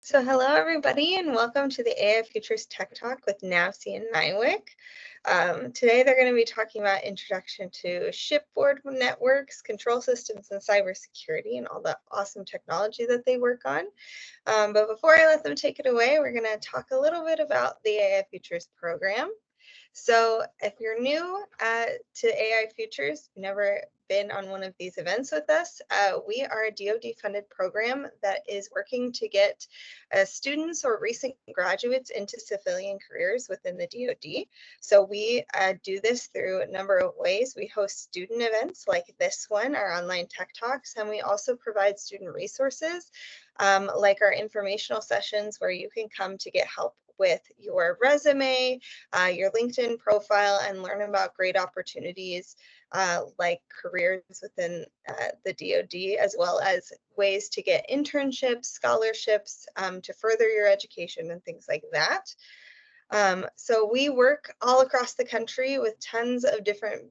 So hello everybody and welcome to the AI Futures Tech Talk with NAVC and NIWC. Today they're going to be talking about introduction to shipboard networks, control systems, and cybersecurity and all the awesome technology that they work on. But before I let them take it away, we're going to talk a little bit about the AI Futures program. So if you're new to AI Futures, you've never been on one of these events with us, we are a DoD-funded program that is working to get students or recent graduates into civilian careers within the DoD. So we do this through a number of ways. We host student events like this one, our online tech talks, and we also provide student resources like our informational sessions where you can come to get help with your resume, your LinkedIn profile, and learn about great opportunities like careers within the DoD, as well as ways to get internships, scholarships to further your education and things like that. So we work all across the country with tons of different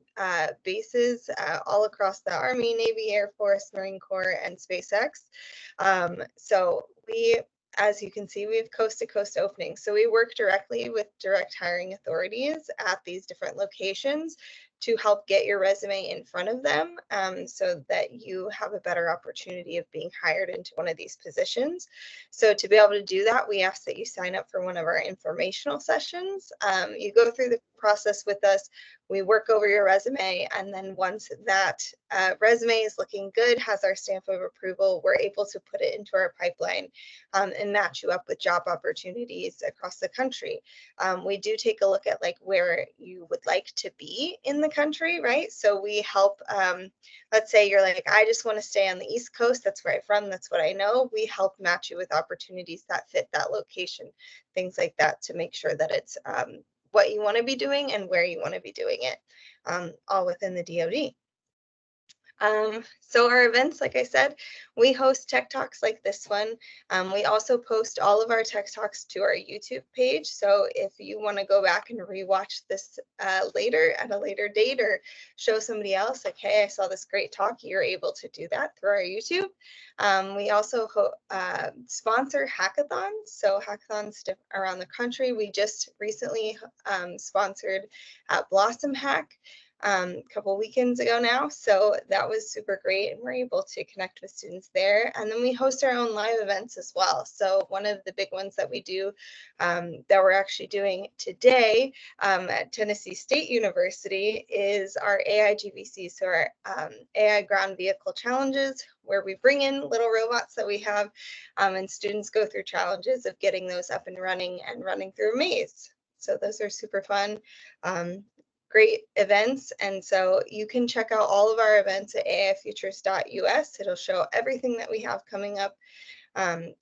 bases all across the Army, Navy, Air Force, Marine Corps, and SpaceX. So we, as you can see, we have coast-to-coast openings. So we work directly with direct hiring authorities at these different locations to help get your resume in front of them so that you have a better opportunity of being hired into one of these positions. So to be able to do that, we ask that you sign up for one of our informational sessions. You go through the process with us, we work over your resume, and then once that resume is looking good, has our stamp of approval, we're able to put it into our pipeline and match you up with job opportunities across the country. We do take a look at like where you would like to be in the country, right? So we help, let's say you're like, I just want to stay on the East Coast, that's where I'm from, that's what I know. We help match you with opportunities that fit that location, things like that, to make sure that it's what you want to be doing and where you want to be doing it, all within the DoD. So our events, like I said, we host tech talks like this one. We also post all of our tech talks to our YouTube page. So if you want to go back and rewatch this later at a later date or show somebody else, like, hey, I saw this great talk, you're able to do that through our YouTube. We also sponsor hackathons. So hackathons around the country. We just recently sponsored at Blossom Hack a couple weekends ago now, so that was super great, and we're able to connect with students there. And then we host our own live events as well. So one of the big ones that we do that we're actually doing today at Tennessee State University is our AI GVC, so our AI ground vehicle challenges, where we bring in little robots that we have and students go through challenges of getting those up and running through a maze. So those are super fun. Great events, and so you can check out all of our events at aifutures.us. It'll show everything that we have coming up.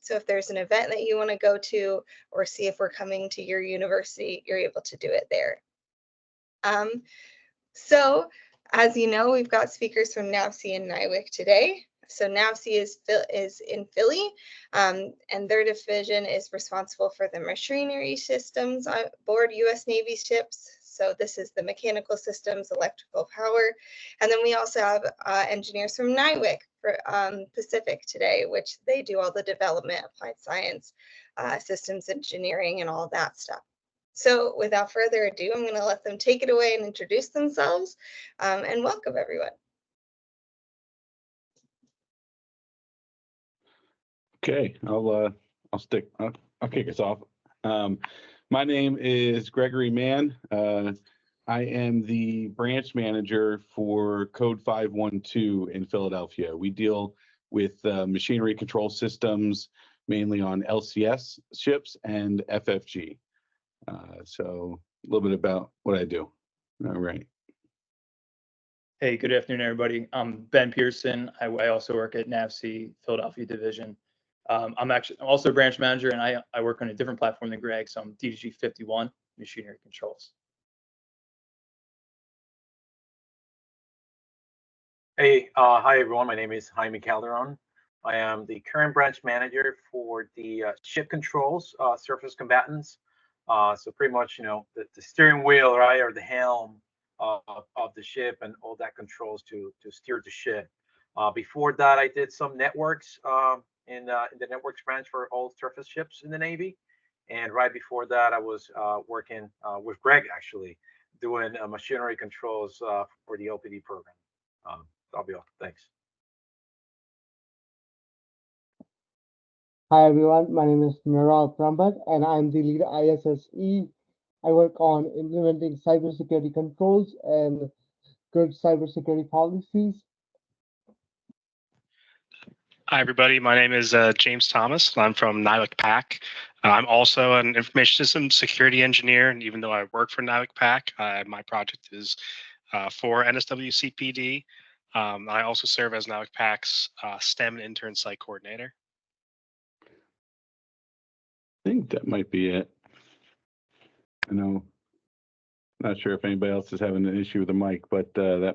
So if there's an event that you want to go to or see if we're coming to your university, you're able to do it there. So as you know, we've got speakers from NAVC and NIWC today. So NAVC is in Philly, and their division is responsible for the machinery systems on board U.S. Navy ships. So this is the mechanical systems, electrical power. And then we also have engineers from NIWC for Pacific today, which they do all the development, applied science, systems engineering, and all that stuff. So without further ado, I'm going to let them take it away and introduce themselves, and welcome everyone. Okay, I'll kick us off. My name is Gregory Mann. I am the branch manager for Code 512 in Philadelphia. We deal with machinery control systems, mainly on LCS ships and FFG. So a little bit about what I do. All right. Hey, good afternoon, everybody. I'm Ben Pearson. I also work at NAVC Philadelphia Division. I'm also a branch manager, and I work on a different platform than Greg, so I'm DDG 51, Machinery Controls. Hey, hi everyone. My name is Jaime Calderon. I am the current branch manager for the ship controls, surface combatants. So pretty much, you know, the steering wheel, right, or the helm of the ship and all that controls to steer the ship. Before that, I did some networks in the networks branch for all surface ships in the Navy. And right before that, I was working with Greg, actually, doing machinery controls for the LPD program. That'll be all. Thanks. Hi everyone, my name is Nirav Prambat and I'm the lead ISSE. I work on implementing cybersecurity controls and good cybersecurity policies. Hi, everybody. My name is James Thomas. I'm from NIWC. I'm also an information systems security engineer, and even though I work for NIWC, my project is for NSWCPD. I also serve as NIWC's STEM intern site coordinator. I think that might be it. I know, not sure if anybody else is having an issue with the mic, but I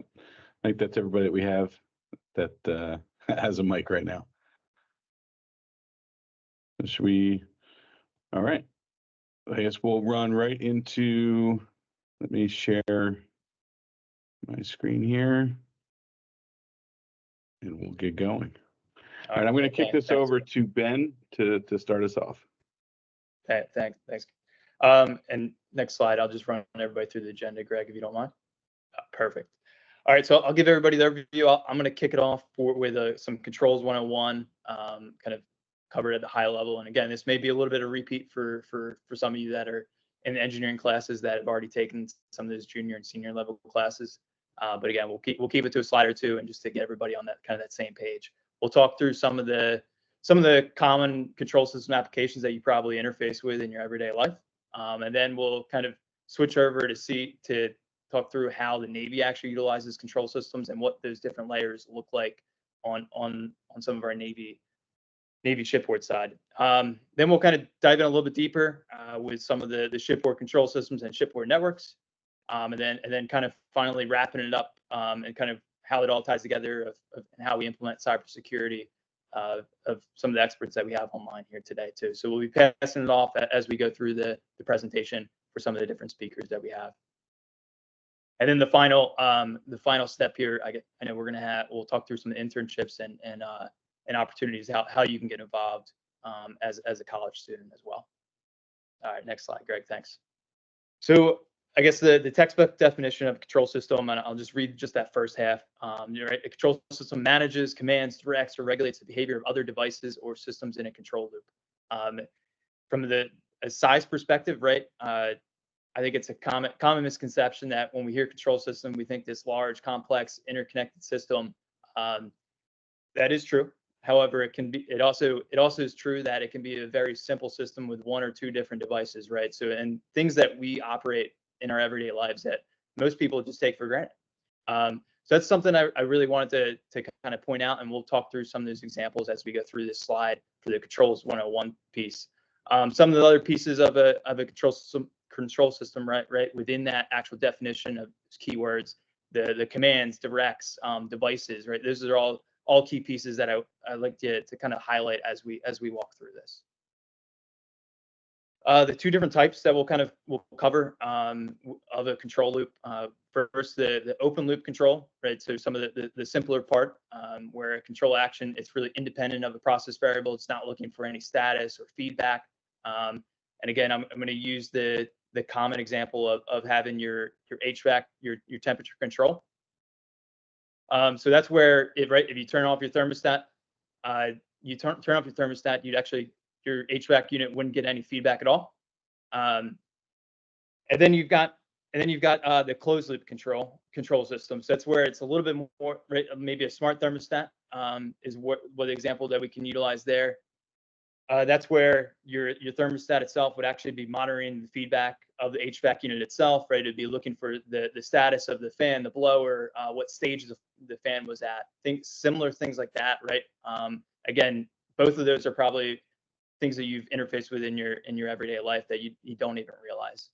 think that's everybody that we have that has a mic right now. Should we? All right. I guess we'll run right into, let me share my screen here and we'll get going. All right, I'm going to kick this over to Ben to start us off. Thanks. And next slide, I'll just run everybody through the agenda, Greg, if you don't mind. Perfect. All right, so I'll give everybody the overview. I'm going to kick it off with some controls 101, kind of covered at the high level. And again, this may be a little bit of repeat for some of you that are in the engineering classes that have already taken some of those junior and senior level classes. But again, we'll keep it to a slide or two, and just to get everybody on that kind of that same page. We'll talk through some of the common control system applications that you probably interface with in your everyday life. And then we'll kind of switch over to talk through how the Navy actually utilizes control systems and what those different layers look like on some of our Navy shipboard side. Then we'll kind of dive in a little bit deeper with some of the shipboard control systems and shipboard networks. And then kind of finally wrapping it up and kind of how it all ties together and how we implement cybersecurity of some of the experts that we have online here today too. So we'll be passing it off as we go through the presentation for some of the different speakers that we have. And then the final step here, I know we'll talk through some internships and opportunities, how you can get involved as a college student as well. All right, next slide, Greg, thanks. So I guess the textbook definition of control system, and I'll just read just that first half. Right, a control system manages, commands, directs, or regulates the behavior of other devices or systems in a control loop. From a size perspective, right, I think it's a common misconception that when we hear control system, we think this large, complex, interconnected system. That is true. However, it also is true that it can be a very simple system with one or two different devices, right? So, and things that we operate in our everyday lives that most people just take for granted. So that's something I really wanted to kind of point out, and we'll talk through some of those examples as we go through this slide for the controls 101 piece. Some of the other pieces of a control system, right within that actual definition of keywords, the commands, directs, devices, right? Those are all key pieces that I like to kind of highlight as we walk through this. The two different types that we'll cover of a control loop. First, the open loop control, right? So some of the simpler part where a control action, it's really independent of a process variable. It's not looking for any status or feedback. And again, I'm going to use the common example of having your HVAC, your temperature control. So that's where if you turn off your thermostat, your HVAC unit wouldn't get any feedback at all. And then you've got the closed loop control system. So that's where it's a little bit more, right, maybe a smart thermostat is what the example that we can utilize there. That's where your thermostat itself would actually be monitoring the feedback of the HVAC unit itself, right? It'd be looking for the status of the fan, the blower, what stage the fan was at, similar things like that, right? Again, both of those are probably things that you've interfaced with in your everyday life that you don't even realize.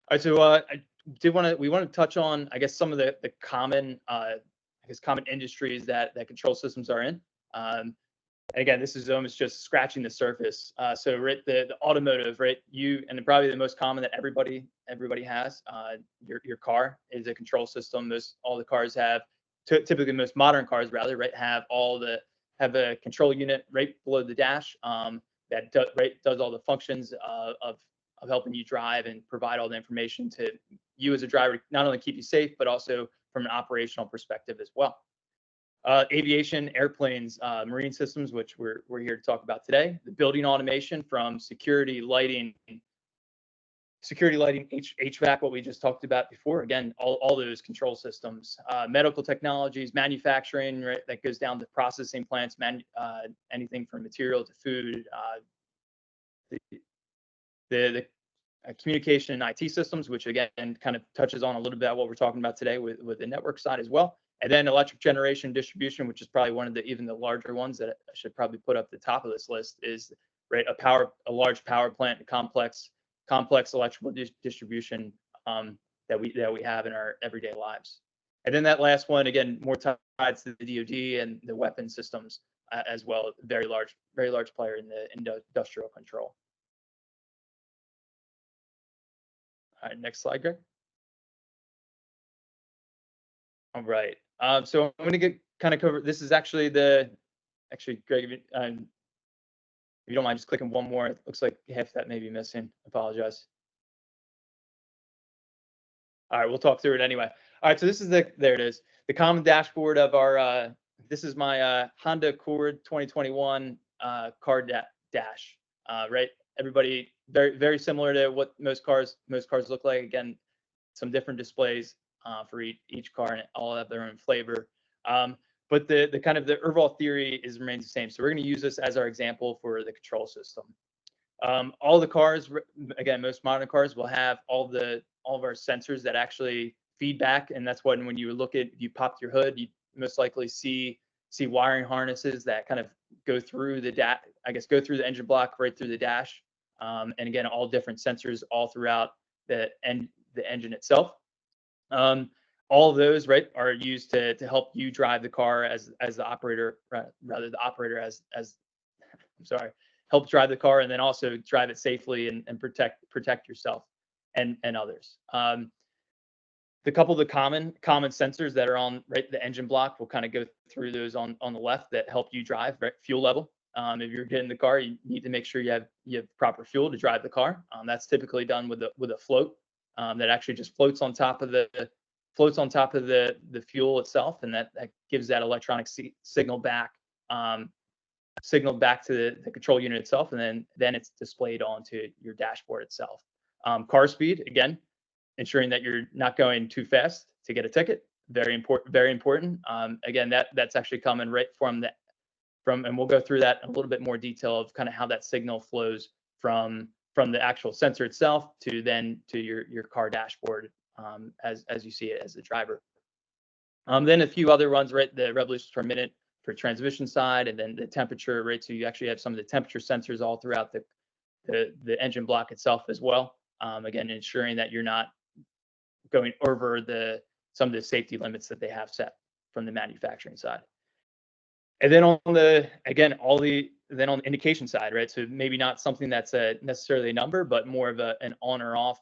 All right, so we want to touch on, I guess, some of the common common industries that control systems are in. And again, this is almost just scratching the surface. So right, the automotive, right? And probably the most common that everybody has, your car is a control system. All the cars have, typically most modern cars rather, right, have all the have a control unit right below the dash that does all the functions of helping you drive and provide all the information to you as a driver, not only keep you safe, but also from an operational perspective as well. Aviation, airplanes, marine systems, which we're here to talk about today. The building automation from security lighting, HVAC, what we just talked about before. Again, all those control systems. Medical technologies, manufacturing, right, that goes down to processing plants, anything from material to food. The communication and IT systems, which again kind of touches on a little bit what we're talking about today with the network side as well. And then electric generation distribution, which is probably one of the even the larger ones that I should probably put up the top of this list, is right a large power plant, complex electrical distribution that we have in our everyday lives. And then that last one, again, more tied to the DoD and the weapon systems as well. Very large player in the industrial control. All right, next slide, Greg. All right. So I'm going to kind of cover. This is actually Greg, if you don't mind just clicking one more. It looks like half that may be missing. Apologize. All right, we'll talk through it anyway. All right, so this is there it is. The common dashboard of our, this is my Honda Accord 2021 car dash, right? Everybody, very similar to what most cars look like. Again, some different displays for each car, and all have their own flavor. But the kind of the overall theory remains the same. So we're going to use this as our example for the control system. All the cars, again, most modern cars will have all of our sensors that actually feedback, and that's when you look at, you pop your hood, you most likely see wiring harnesses that kind of go through the go through the engine block right through the dash, and again, all different sensors all throughout the engine itself. All of those, right, are used to help you drive the car as the operator, rather the operator as I'm sorry, help drive the car, and then also drive it safely and protect yourself and others. The couple of the common sensors that are on the engine block, we'll kind of go through those on the left that help you drive, right? Fuel level. If you're getting the car, you need to make sure you have proper fuel to drive the car. That's typically done with a float that actually just floats on top of the fuel itself, and that gives that electronic signal back to the control unit itself, and then it's displayed onto your dashboard itself. Car speed, again, ensuring that you're not going too fast to get a ticket. Very important. Again, that's actually coming right from, and we'll go through that in a little bit more detail of kind of how that signal flows from the actual sensor itself to your car dashboard as you see it as the driver. Then a few other ones, right? The revolutions per minute for transmission side, and then the temperature, right? So you actually have some of the temperature sensors all throughout the engine block itself as well. Again, ensuring that you're not going over some of the safety limits that they have set from the manufacturing side. And then on the indication side, right? So maybe not something that's necessarily a number, but more of an on or off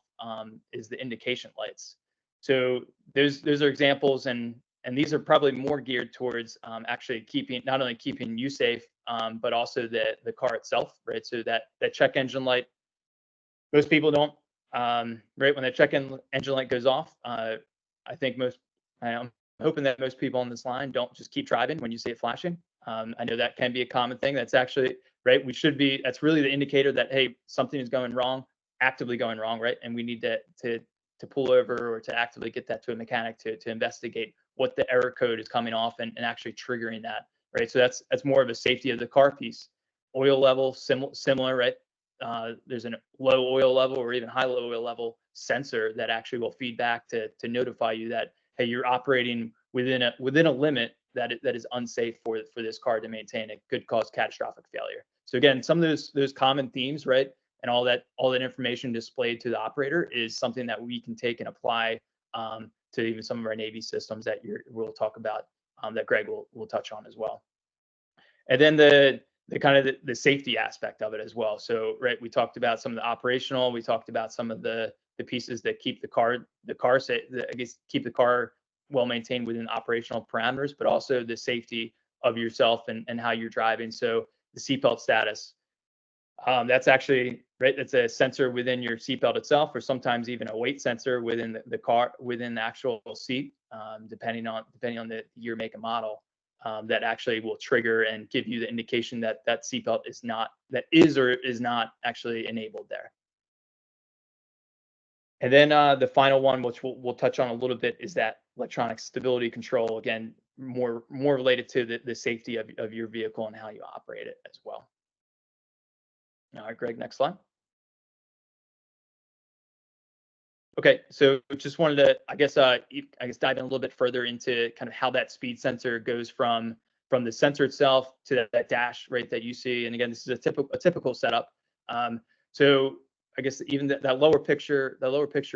is the indication lights. So those are examples, and these are probably more geared towards actually not only keeping you safe, but also the car itself, right? So that check engine light, most people don't, right? When that check engine light goes off, I'm hoping that most people on this line don't just keep driving when you see it flashing. I know that can be a common thing. That's actually, right, that's really the indicator that, hey, something is going wrong, actively going wrong, right? And we need to pull over or to actively get that to a mechanic to investigate what the error code is coming off and actually triggering that, right? So that's more of a safety of the car piece. Oil level, similar, right? There's a low oil level or even high low oil level sensor that actually will feed back to notify you that, hey, you're operating within a limit that is unsafe for this car to maintain. It could cause catastrophic failure. So again, some of those common themes, right, and all that information displayed to the operator is something that we can take and apply to even some of our Navy systems that we'll talk about, that Greg will touch on as well. And then the kind of the safety aspect of it as well. So, right, we talked about some of the operational. We talked about some of the pieces that keep the car safe, keep the car well maintained within operational parameters, but also the safety of yourself and how you're driving. So the seatbelt status, that's actually, right, that's a sensor within your seatbelt itself, or sometimes even a weight sensor within the car, within the actual seat, depending on the year, make, and model, that actually will trigger and give you the indication that that seatbelt is or is not actually enabled there. And then the final one, which we'll touch on a little bit, is that electronic stability control. Again, more related to the safety of your vehicle and how you operate it as well. All right, Greg, next slide. Okay, so just wanted to, I guess dive in a little bit further into kind of how that speed sensor goes from the sensor itself to that dash, right, that you see. And again, this is a typical setup. So I guess even that lower picture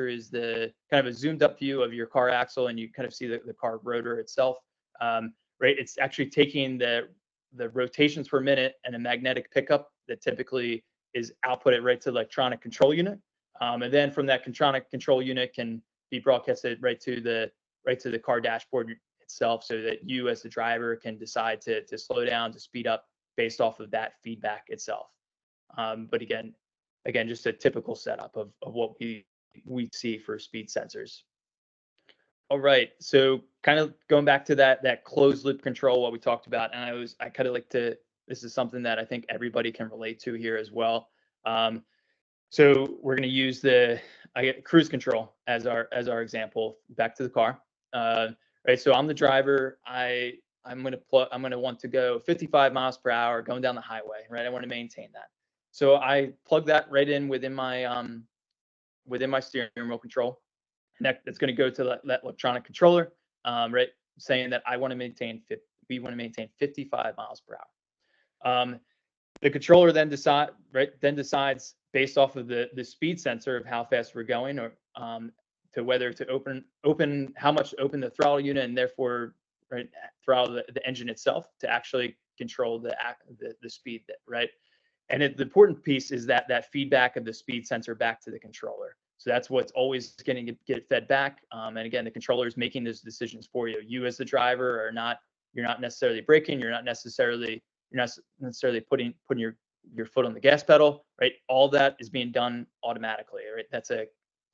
is the kind of a zoomed up view of your car axle, and you kind of see the car rotor itself. Right, it's actually taking the rotations per minute and a magnetic pickup that typically is outputted right to the electronic control unit. And then from that electronic control unit can be broadcasted right to the car dashboard itself, so that you as the driver can decide to slow down, to speed up based off of that feedback itself. But again, just a typical setup of what we see for speed sensors. All right, so kind of going back to that closed loop control, what we talked about, and I kind of like to, this is something that I think everybody can relate to here as well. So we're going to use cruise control as our example. Back to the car, right? So I'm the driver. I'm going to want to go 55 miles per hour going down the highway, right? I want to maintain that. So I plug that right in within my steering wheel control. And that's going to go to that electronic controller, right, saying that we want to maintain 55 miles per hour. The controller then decides based off of the speed sensor of how fast we're going, or to whether to open how much to open the throttle unit, and therefore, right, throttle the engine itself to actually control the speed, right. And the important piece is that feedback of the speed sensor back to the controller. So that's what's always going to get fed back. And again, the controller is making those decisions for you. You as the driver you're not necessarily braking. You're not necessarily putting your foot on the gas pedal, right? All that is being done automatically, right? That's a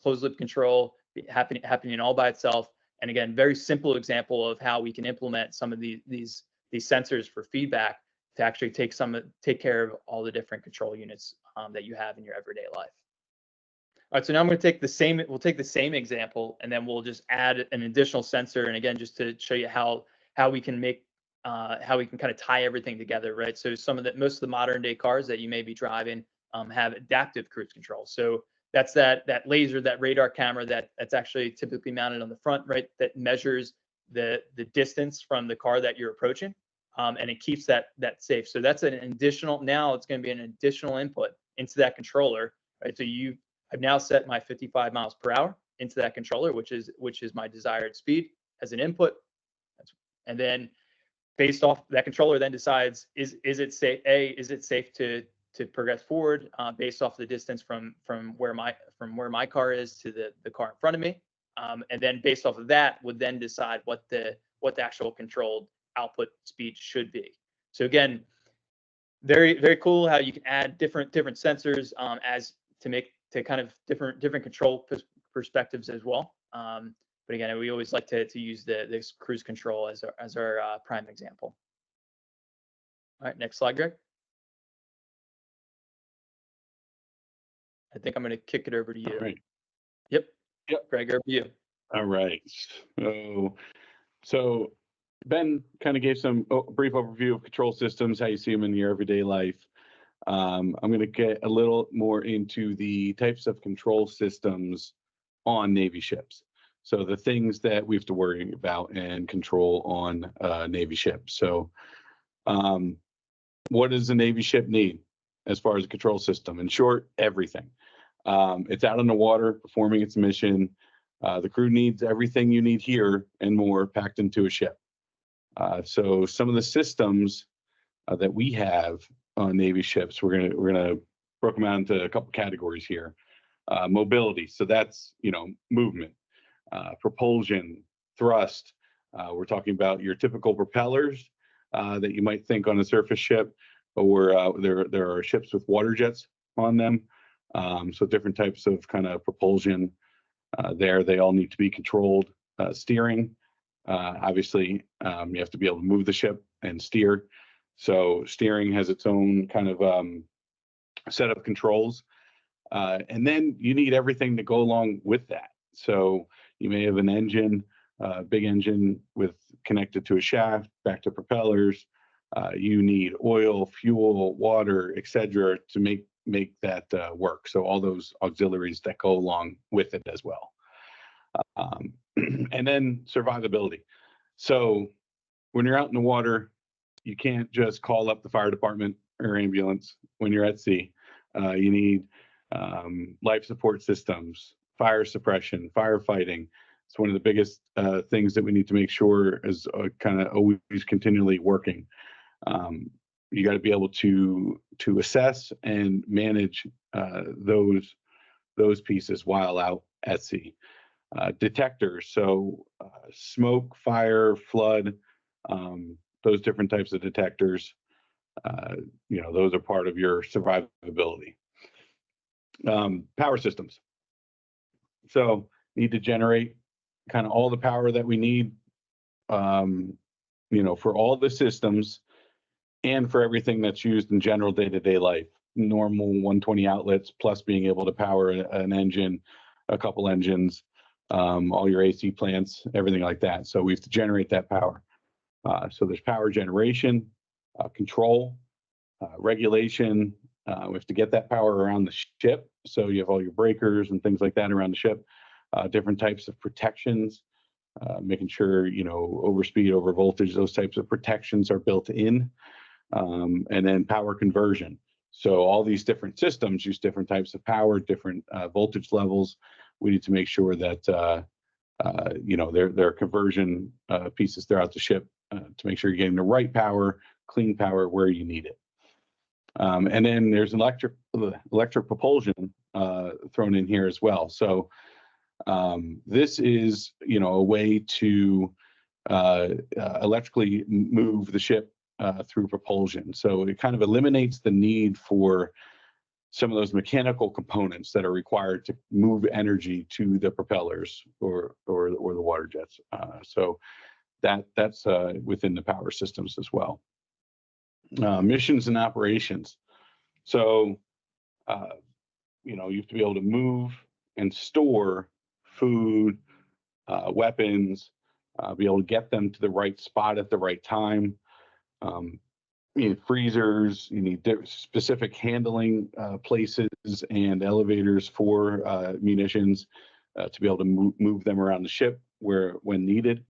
closed loop control happening all by itself. And again, very simple example of how we can implement some of these sensors for feedback to actually take care of all the different control units that you have in your everyday life. All right, so now I'm going to take we'll take the same example, and then we'll just add an additional sensor. And again, just to show you how we can kind of tie everything together, right? So most of the modern day cars that you may be driving have adaptive cruise control. So that's that laser, that radar camera that's actually typically mounted on the front, right? That measures the distance from the car that you're approaching, and it keeps that safe. So that's an additional. Now it's going to be an additional input into that controller, right? So I've now set my 55 miles per hour into that controller, which is my desired speed as an input. And then based off that, controller then decides is it safe? Is it safe to progress forward based off the distance from where my car is to the car in front of me, and then based off of that would then decide what the actual controlled output speed should be. So again, very, very cool how you can add different sensors as to kind of different control perspectives as well. But again, we always like to use this cruise control as our prime example. All right, next slide, Greg. I think I'm going to kick it over to you. All right. Yep. Yep. Greg, over to you. All right. So Ben kind of gave some brief overview of control systems, how you see them in your everyday life. I'm going to get a little more into the types of control systems on Navy ships. So the things that we have to worry about and control on Navy ships. So what does a Navy ship need as far as a control system? In short, everything. It's out on the water performing its mission. The crew needs everything you need here and more packed into a ship. So some of the systems that we have on Navy ships, we're gonna break them out into a couple categories here. Mobility, so that's movement, propulsion, thrust. We're talking about your typical propellers, that you might think on a surface ship, or there are ships with water jets on them. So different types of kind of propulsion there. They all need to be controlled. Steering, obviously, you have to be able to move the ship and steer. So steering has its own kind of set of controls. And then you need everything to go along with that. So you may have an engine, big engine with connected to a shaft, back to propellers. You need oil, fuel, water, etc. to make that work. So all those auxiliaries that go along with it as well. And then survivability. So when you're out in the water, you can't just call up the fire department or ambulance when you're at sea. You need life support systems, fire suppression, firefighting. It's one of the biggest things that we need to make sure is kind of always continually working. You got to be able to assess and manage those pieces while out at sea. Detectors, so smoke, fire, flood, those different types of detectors. Those are part of your survivability. Power systems. So need to generate kind of all the power that we need, for all the systems and for everything that's used in general day-to-day life. Normal 120 outlets, plus being able to power an engine, a couple engines, all your AC plants, everything like that. So we have to generate that power. So there's power generation, control, regulation. We have to get that power around the ship. So you have all your breakers and things like that around the ship. Different types of protections, making sure, overspeed, over voltage, those types of protections are built in. And then power conversion. So all these different systems use different types of power, different voltage levels. We need to make sure that, there are conversion pieces throughout the ship to make sure you're getting the right power, clean power where you need it. And then there's electric propulsion thrown in here as well. So this is, a way to electrically move the ship through propulsion. So it kind of eliminates the need for some of those mechanical components that are required to move energy to the propellers or the water jets. So that's within the power systems as well. Missions and operations. So, you have to be able to move and store food, weapons, be able to get them to the right spot at the right time. You need freezers, you need specific handling places and elevators for munitions to be able to move them around the ship when needed.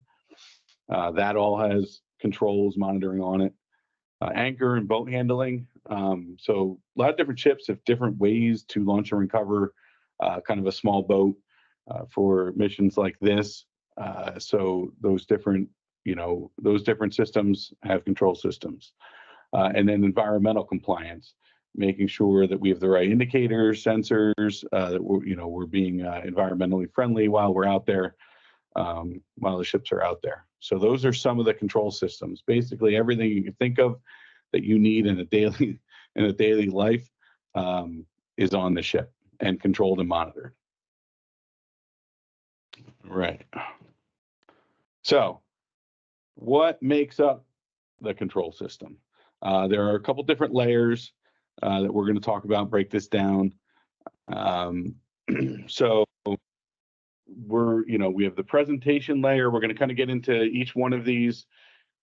That all has controls, monitoring on it. Anchor and boat handling. So a lot of different ships have different ways to launch and recover kind of a small boat for missions like this. So those different systems have control systems. And then environmental compliance, making sure that we have the right indicators, sensors, that we're being environmentally friendly while we're out there, while the ships are out there. So those are some of the control systems. Basically, everything you can think of that you need in a daily life is on the ship and controlled and monitored. Right. So, what makes up the control system? There are a couple different layers that we're going to talk about, break this down. So we have the presentation layer. We're going to kind of get into each one of these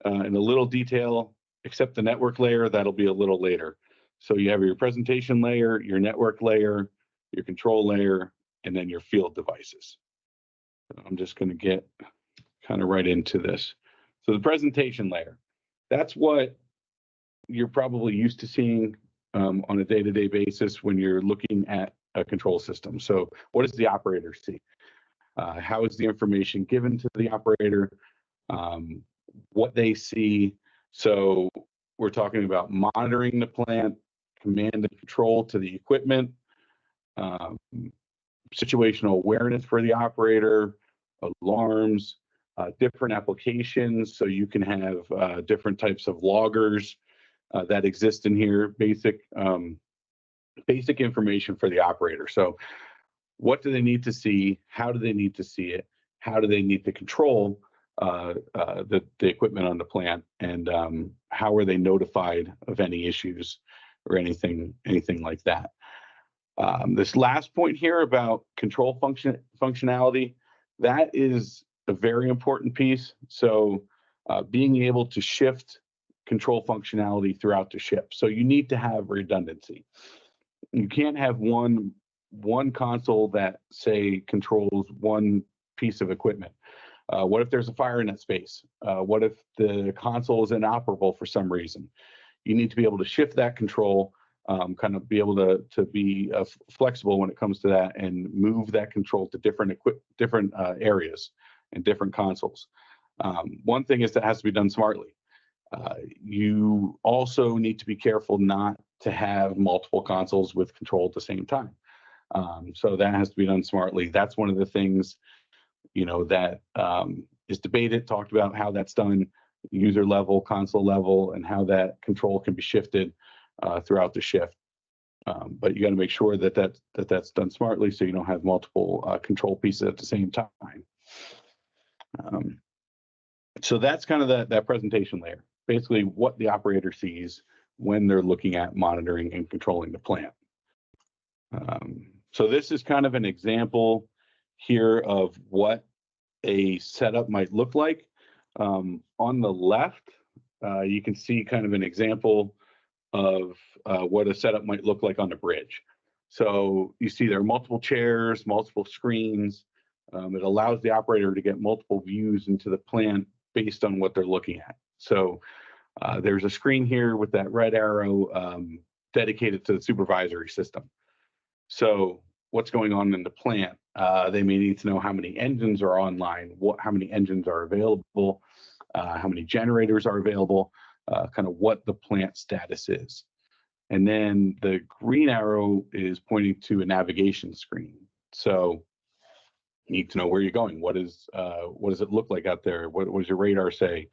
in a little detail, except the network layer, that'll be a little later. So you have your presentation layer, your network layer, your control layer, and then your field devices. So I'm just going to get kind of right into this. So the presentation layer, that's what you're probably used to seeing on a day-to-day basis when you're looking at a control system. So what does the operator see? How is the information given to the operator? What they see. So we're talking about monitoring the plant, command and control to the equipment, situational awareness for the operator, alarms, different applications. So you can have different types of loggers that exist in here, basic information for the operator. So what do they need to see? How do they need to see it? How do they need to control the equipment on the plant? And how are they notified of any issues or anything like that? This last point here about control functionality, that is a very important piece. So being able to shift control functionality throughout the ship. So you need to have redundancy. You can't have one console that, say, controls one piece of equipment. What if there's a fire in that space? What if the console is inoperable for some reason? You need to be able to shift that control, kind of be able to be flexible when it comes to that, and move that control to different areas and different consoles. One thing is that has to be done smartly. You also need to be careful not to have multiple consoles with control at the same time. So that has to be done smartly. That's one of the things, that is debated, talked about how that's done, user level, console level, and how that control can be shifted throughout the shift. But you got to make sure that that's done smartly, so you don't have multiple control pieces at the same time. So that's kind of that presentation layer, basically what the operator sees when they're looking at monitoring and controlling the plant. So this is kind of an example here of what a setup might look like. On the left, you can see kind of an example of what a setup might look like on the bridge. So you see there are multiple chairs, multiple screens. It allows the operator to get multiple views into the plant based on what they're looking at. So there's a screen here with that red arrow dedicated to the supervisory system. So what's going on in the plant? They may need to know how many engines are online, how many engines are available, how many generators are available, kind of what the plant status is. And then the green arrow is pointing to a navigation screen. So you need to know where you're going. What does it look like out there? What does your radar say?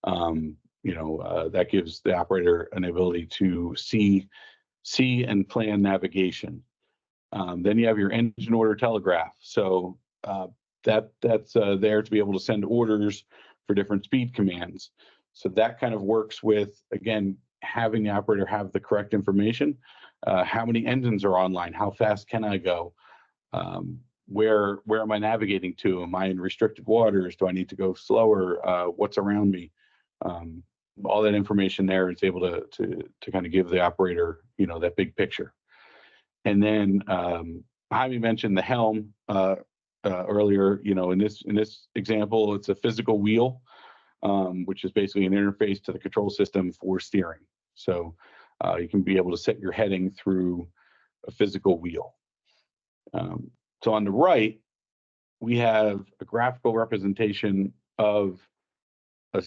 That gives the operator an ability to see and plan navigation. Then you have your engine order telegraph. So that's there to be able to send orders for different speed commands. So that kind of works with, again, having the operator have the correct information. How many engines are online? How fast can I go? Where am I navigating to? Am I in restricted waters? Do I need to go slower? What's around me? All that information there is able to kind of give the operator, that big picture. And then Jaime mentioned the helm earlier. In this example, it's a physical wheel, which is basically an interface to the control system for steering. So you can be able to set your heading through a physical wheel. So on the right, we have a graphical representation of a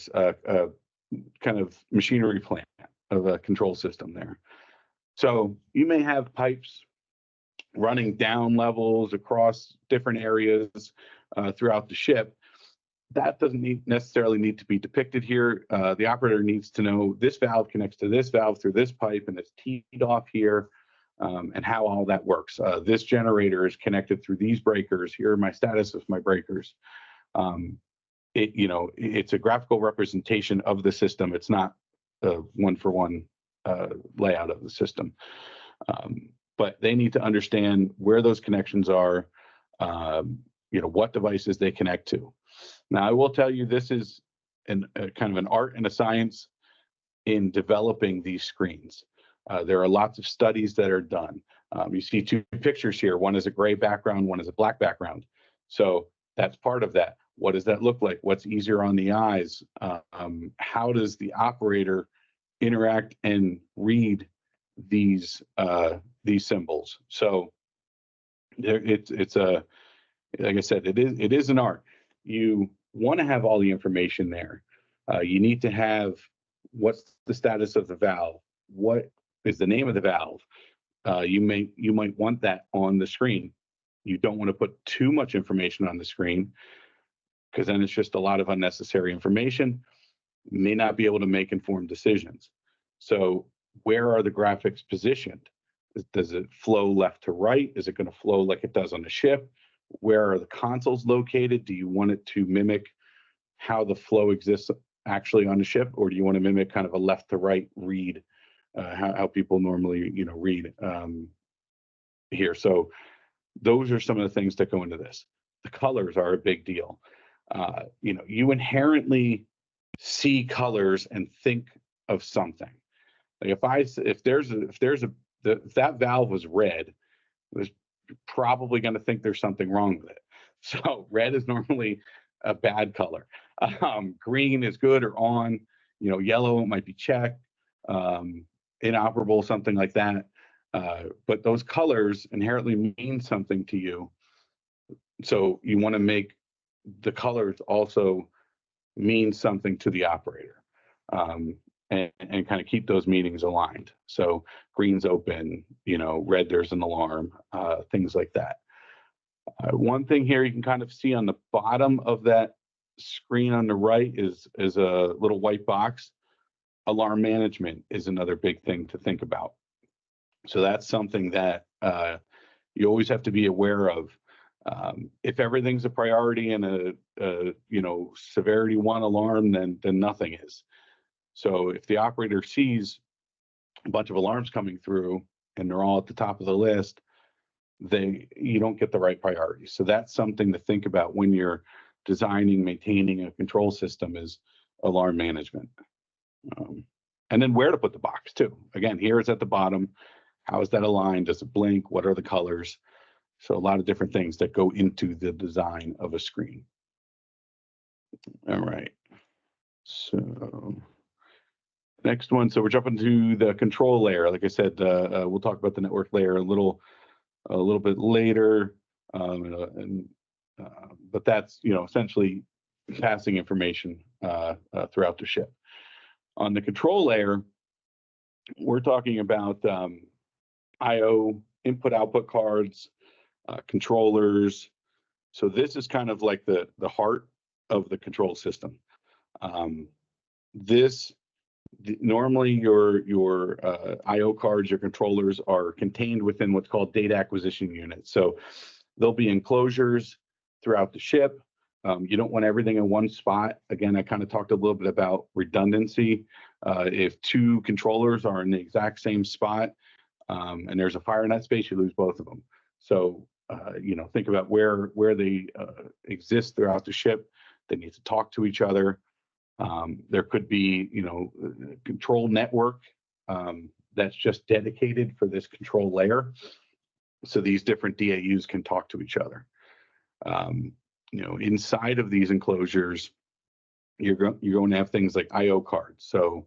kind of machinery plant of a control system there. So you may have pipes running down levels across different areas throughout the ship. That doesn't necessarily need to be depicted here. The operator needs to know this valve connects to this valve through this pipe, and it's teed off here, and how all that works. This generator is connected through these breakers. Here are my status of my breakers. It's a graphical representation of the system. It's not a one-for-one layout of the system. But they need to understand where those connections are, what devices they connect to. Now, I will tell you, this is kind of an art and a science in developing these screens. There are lots of studies that are done. You see two pictures here. One is a gray background, one is a black background. So that's part of that. What does that look like? What's easier on the eyes? How does the operator interact and read these symbols? So it's a, like I said, it is an art. You want to have all the information there. You need to have what's the status of the valve, what is the name of the valve. You might want that on the screen. You don't want to put too much information on the screen. because then it's just a lot of unnecessary information. You may not be able to make informed decisions. So where are the graphics positioned? Does it flow left to right? Is it going to flow like it does on a ship? Where are the consoles located? Do you want it to mimic how the flow exists actually on a ship, or do you want to mimic kind of a left to right read, how people normally, read here? So those are some of the things that go into this. The colors are a big deal. You inherently see colors and think of something. Like if that valve was red, there's probably going to think there's something wrong with it. So red is normally a bad color. Green is good or on. Yellow might be checked, inoperable, something like that. But those colors inherently mean something to you. So you want to make the colors also mean something to the operator, and kind of keep those meanings aligned. So green's open, red, there's an alarm, things like that. One thing here you can kind of see on the bottom of that screen on the right is a little white box. Alarm management is another big thing to think about. So that's something that you always have to be aware of. If everything's a priority and a severity 1 alarm, then nothing is. So if the operator sees a bunch of alarms coming through and they're all at the top of the list, you don't get the right priorities. So that's something to think about when you're designing, maintaining a control system, is alarm management. And then where to put the box too. Again, here it's at the bottom. How is that aligned? Does it blink? What are the colors? So a lot of different things that go into the design of a screen. All right. So next one. So we're jumping to the control layer. Like I said, we'll talk about the network layer a little bit later. But that's essentially passing information throughout the ship. On the control layer, we're talking about I/O, input/output cards, controllers. So this is kind of like the heart of the control system. Normally your I/O cards, your controllers are contained within what's called data acquisition units. So there'll be enclosures throughout the ship. You don't want everything in one spot. Again, I kind of talked a little bit about redundancy. If 2 controllers are in the exact same spot and there's a fire in that space, you lose both of them. So think about where they exist throughout the ship. They need to talk to each other. There could be a control network that's just dedicated for this control layer, so these different DAUs can talk to each other. Inside of these enclosures, you're going to have things like I/O cards. So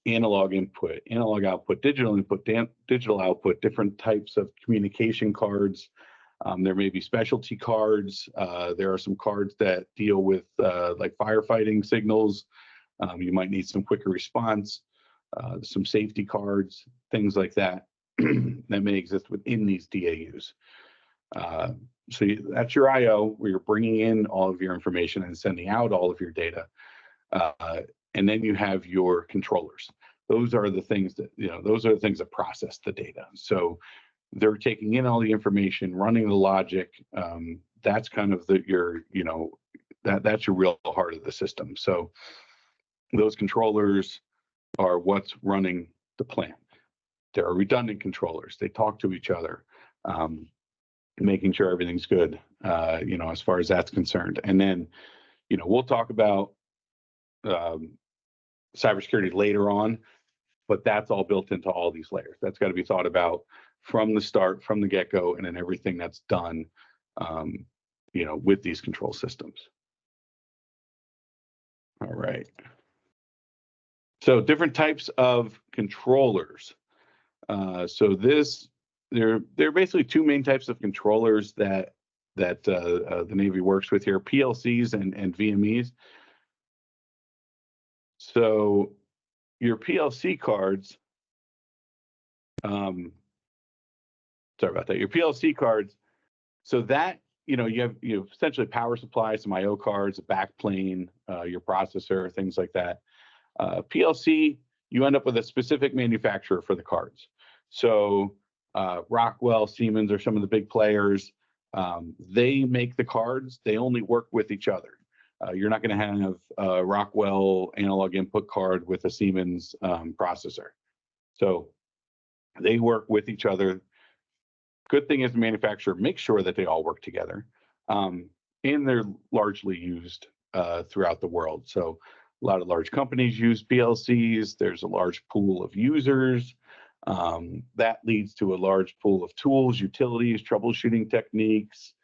analog input, analog output, digital input, digital output, different types of communication cards. There may be specialty cards. There are some cards that deal with like firefighting signals. You might need some quicker response, some safety cards, things like that that may exist within these DAUs. So that's your I/O, where you're bringing in all of your information and sending out all of your data. And then you have your controllers. Those are the things that process the data. So they're taking in all the information, running the logic. That's kind of that's your real heart of the system. So those controllers are what's running the plant. There are redundant controllers. They talk to each other, making sure everything's good, as far as that's concerned. And then, we'll talk about cybersecurity later on, but that's all built into all these layers. That's got to be thought about from the start, from the get-go, and then everything that's done, with these control systems. All right. So different types of controllers. So there are basically 2 main types of controllers that the Navy works with here: PLCs and VMEs. So your PLC cards, sorry about that. Your PLC cards, so that you know, you have essentially power supply, some I/O cards, a backplane, your processor, things like that. PLC, you end up with a specific manufacturer for the cards. So Rockwell, Siemens are some of the big players. They make the cards. They only work with each other. You're not going to have a Rockwell analog input card with a Siemens processor. So they work with each other. Good thing is the manufacturer makes sure that they all work together. And they're largely used throughout the world. So a lot of large companies use PLCs. There's a large pool of users. That leads to a large pool of tools, utilities, troubleshooting techniques,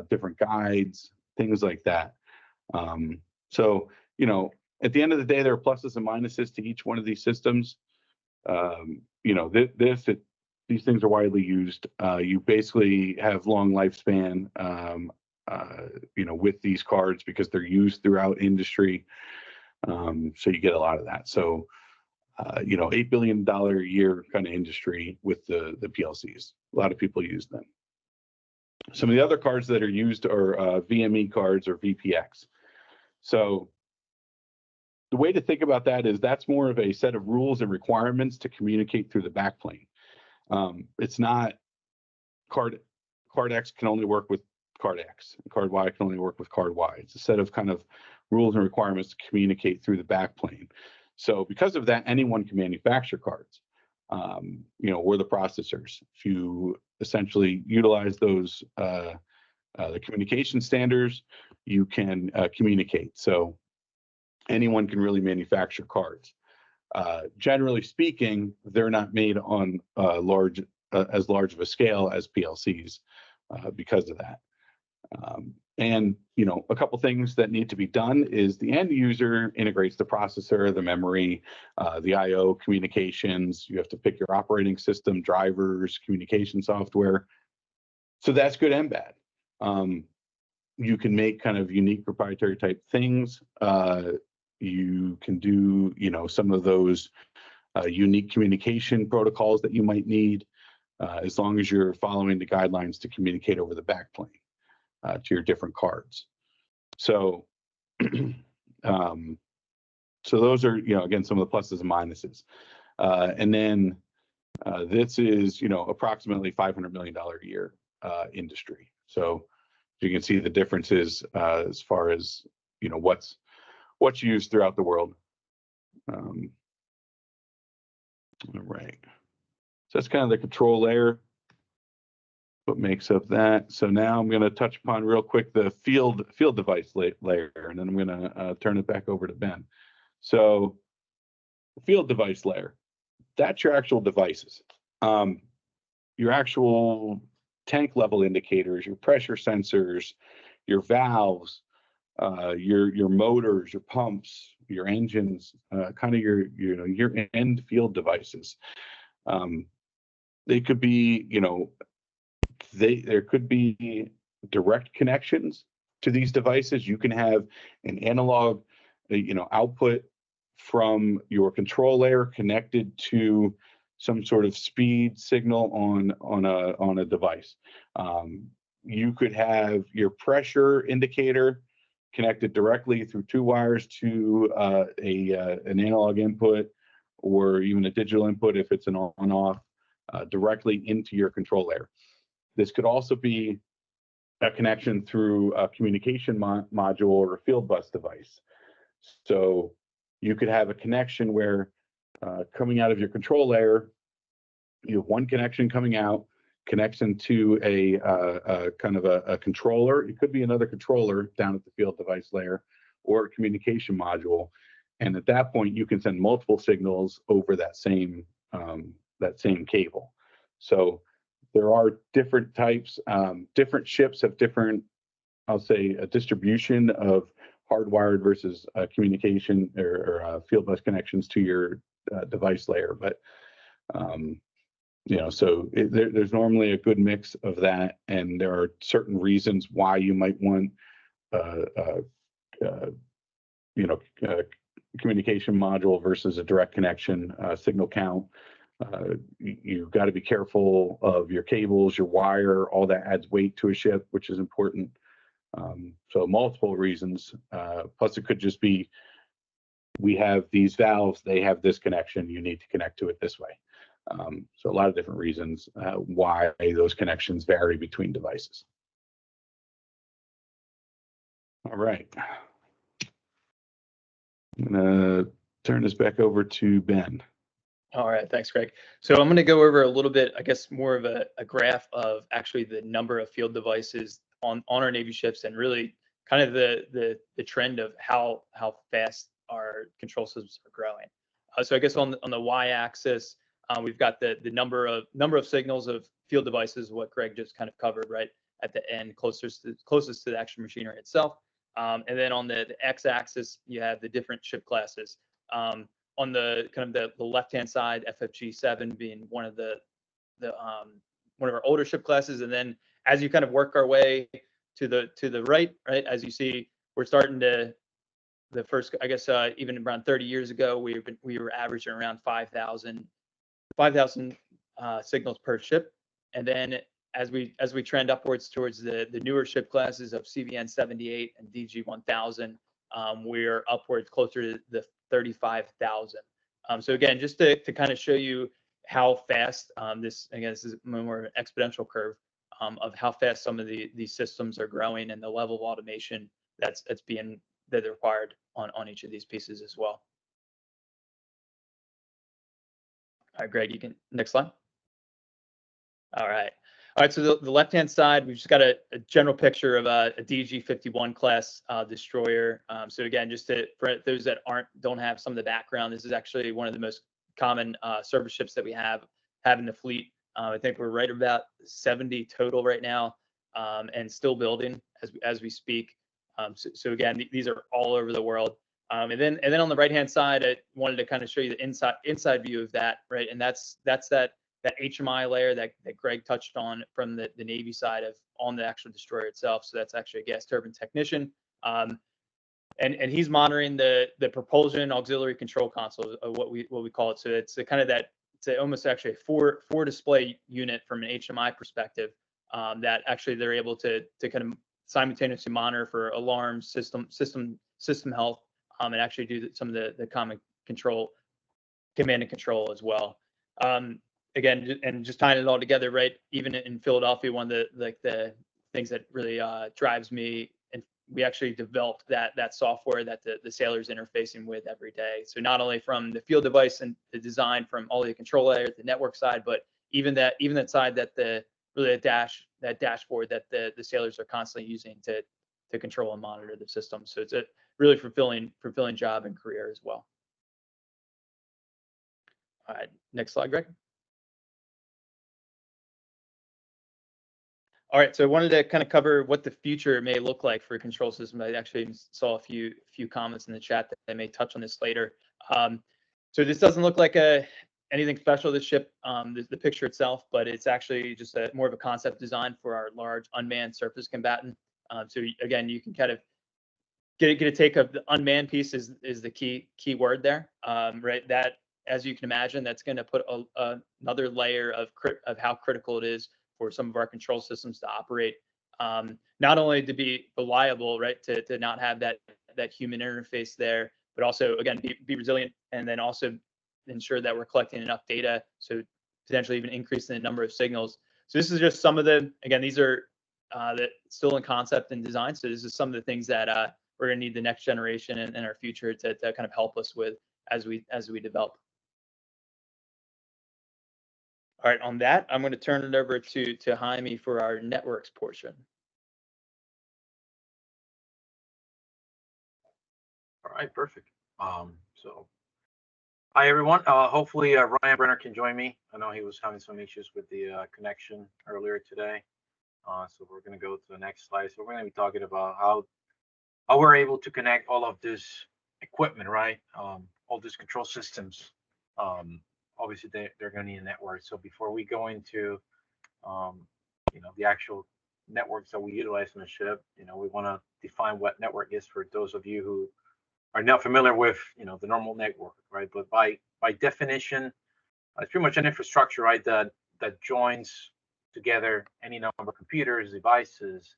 different guides, things like that. So, you know, at the end of the day, there are pluses and minuses to each one of these systems. You know, these things are widely used. You basically have long lifespan, you know, with these cards because they're used throughout industry. So you get a lot of that. So, you know, $8 billion a year kind of industry with the PLCs. A lot of people use them. Some of the other cards that are used are VME cards or VPX. So the way to think about that is that's more of a set of rules and requirements to communicate through the backplane. It's not card X can only work with card X, and card Y can only work with card Y. It's a set of kind of rules and requirements to communicate through the backplane. So because of that, anyone can manufacture cards, you know, or the processors. If you essentially utilize those, the communication standards, you can communicate. So anyone can really manufacture cards. Generally speaking, they're not made on as large of a scale as PLCs because of that. And, you know, a couple things that need to be done is the end user integrates the processor, the memory, the I/O communications. You have to pick your operating system, drivers, communication software. So that's good and bad. You can make kind of unique proprietary type things. You can do, you know, some of those unique communication protocols that you might need, as long as you're following the guidelines to communicate over the backplane to your different cards. So, so those are, you know, again, some of the pluses and minuses. And then this is, you know, approximately $500 million a year industry. So you can see the differences as far as, you know, what's used throughout the world. All right. So that's kind of the control layer. What makes up that? So now I'm going to touch upon real quick the field device layer, and then I'm going to turn it back over to Ben. So the field device layer, that's your actual devices, your actual tank level indicators, your pressure sensors, your valves, your motors, your pumps, your engines, kind of your end field devices. They could be, you know, there could be direct connections to these devices. You can have an analog, you know, output from your control layer connected to some sort of speed signal on a device. You could have your pressure indicator connected directly through two wires to an analog input, or even a digital input if it's an on-off, directly into your control layer. This could also be a connection through a communication module or a field bus device. So you could have a connection where coming out of your control layer, you have one connection coming out, connection to a kind of a controller. It could be another controller down at the field device layer, or a communication module. And at that point, you can send multiple signals over that same cable. So there are different types. Different ships have different, I'll say, a distribution of hardwired versus communication or field bus connections to your device layer. But you know, so there's normally a good mix of that, and there are certain reasons why you might want you know, communication module versus a direct connection signal count. You've got to be careful of your cables, your wire, all that adds weight to a ship, which is important. So multiple reasons. Plus it could just be, we have these valves, they have this connection, you need to connect to it this way. So a lot of different reasons why those connections vary between devices. All right. I'm gonna turn this back over to Ben. All right, thanks, Greg. So I'm going to go over a little bit, I guess, more of a graph of actually the number of field devices on our Navy ships, and really kind of the trend of how fast our control systems are growing. So I guess on the y-axis, we've got the number of signals of field devices, what Greg just kind of covered right at the end, closest to the actual machinery itself. And then on the x-axis, you have the different ship classes. On the kind of the left-hand side, FFG-7 being one of one of our older ship classes, and then as you kind of work our way to the right, as you see, we're starting to the first, I guess, even around 30 years ago, we were averaging around 5,000 signals per ship, and then as we trend upwards towards the newer ship classes of CVN 78 and DG 1000, we're upwards closer to the 35,000. So again, just to kind of show you how fast this is more of an exponential curve of how fast some of these systems are growing, and the level of automation that's required on each of these pieces as well. All right, Greg, you can next slide. All right. So the left-hand side, we've just got a general picture of a DG-51 class destroyer. So again, just for those that don't have some of the background, this is actually one of the most common service ships that we have in the fleet. I think we're right about 70 total right now, and still building as we speak. So again, these are all over the world. And then on the right-hand side, I wanted to kind of show you the inside view of that, right? And that's that HMI layer that Greg touched on from the Navy side on the actual destroyer itself. So that's actually a gas turbine technician. And and he's monitoring the propulsion auxiliary control console, what we call it. So it's almost actually a four display unit from an HMI perspective, that actually they're able to kind of simultaneously monitor for alarms, system health, and actually do some of the common control, command and control as well. Again, and just tying it all together, right? Even in Philadelphia, one of the things that really drives me, and we actually developed that software that the sailors interfacing with every day. So not only from the field device and the design from all the control layers, the network side, but even that side that that dashboard that the sailors are constantly using to control and monitor the system. So it's a really fulfilling job and career as well. All right, next slide, Greg. All right, so I wanted to kind of cover what the future may look like for a control system. I actually saw a few comments in the chat that I may touch on this later. So this doesn't look like anything special, this ship, the picture itself, but it's actually just more of a concept design for our large unmanned surface combatant. So again, you can kind of get a take of the unmanned piece is the key word there, right? That, as you can imagine, that's going to put another layer of how critical it is for some of our control systems to operate, not only to be reliable, right, to not have that human interface there, but also, again, be resilient, and then also ensure that we're collecting enough data, so potentially even increasing the number of signals. So this is just some of again, these are still in concept and design. So this is some of the things that we're going to need the next generation and our future to kind of help us with as we develop. All right, on that, I'm going to turn it over to Jaime for our networks portion. All right, perfect. So, hi everyone. Hopefully Ryan Brenner can join me. I know he was having some issues with the connection earlier today. So we're going to go to the next slide. So we're going to be talking about how we're able to connect all of this equipment, right? All these control systems. Obviously, they're going to need a network. So before we go into, the actual networks that we utilize in the ship, we want to define what network is for those of you who are not familiar with, the normal network, right? But by definition, It's pretty much an infrastructure, right, that joins together any number of computers, devices.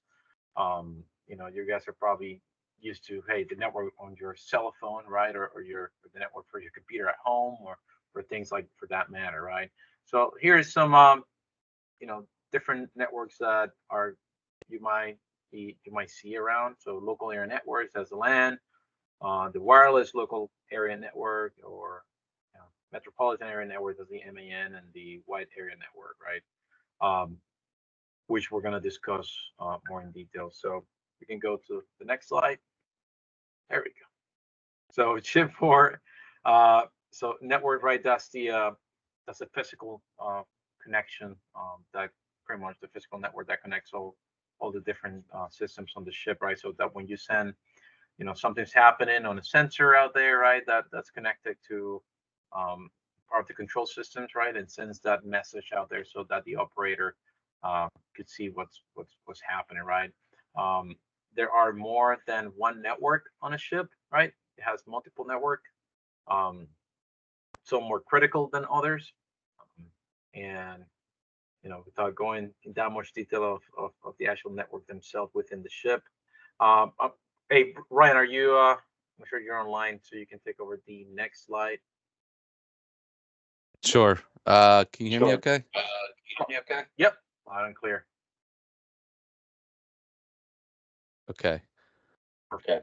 You guys are probably used to, hey, the network on your cell phone, right, or the network for your computer at home, or for things like, for that matter, right? So here's some different networks that are you might see around. So local area networks as the LAN, the wireless local area network, or metropolitan area network as the MAN, and the wide area network, right? Which we're going to discuss more in detail. So we can go to the next slide. There we go. So Shipboard, so network, right? That's the physical connection, that pretty much the physical network that connects all the different systems on the ship, right? So that when you send, something's happening on a sensor out there, right? That's connected to part of the control systems, right? And sends that message out there so that the operator could see what's happening, right? There are more than one network on a ship, right? It has multiple network, some more critical than others, and without going in that much detail of the actual network themselves within the ship. Hey, Ryan, are you? I'm sure you're online, so you can take over the next slide. Sure. Can you hear me okay? Yep, loud and clear. Okay. Okay.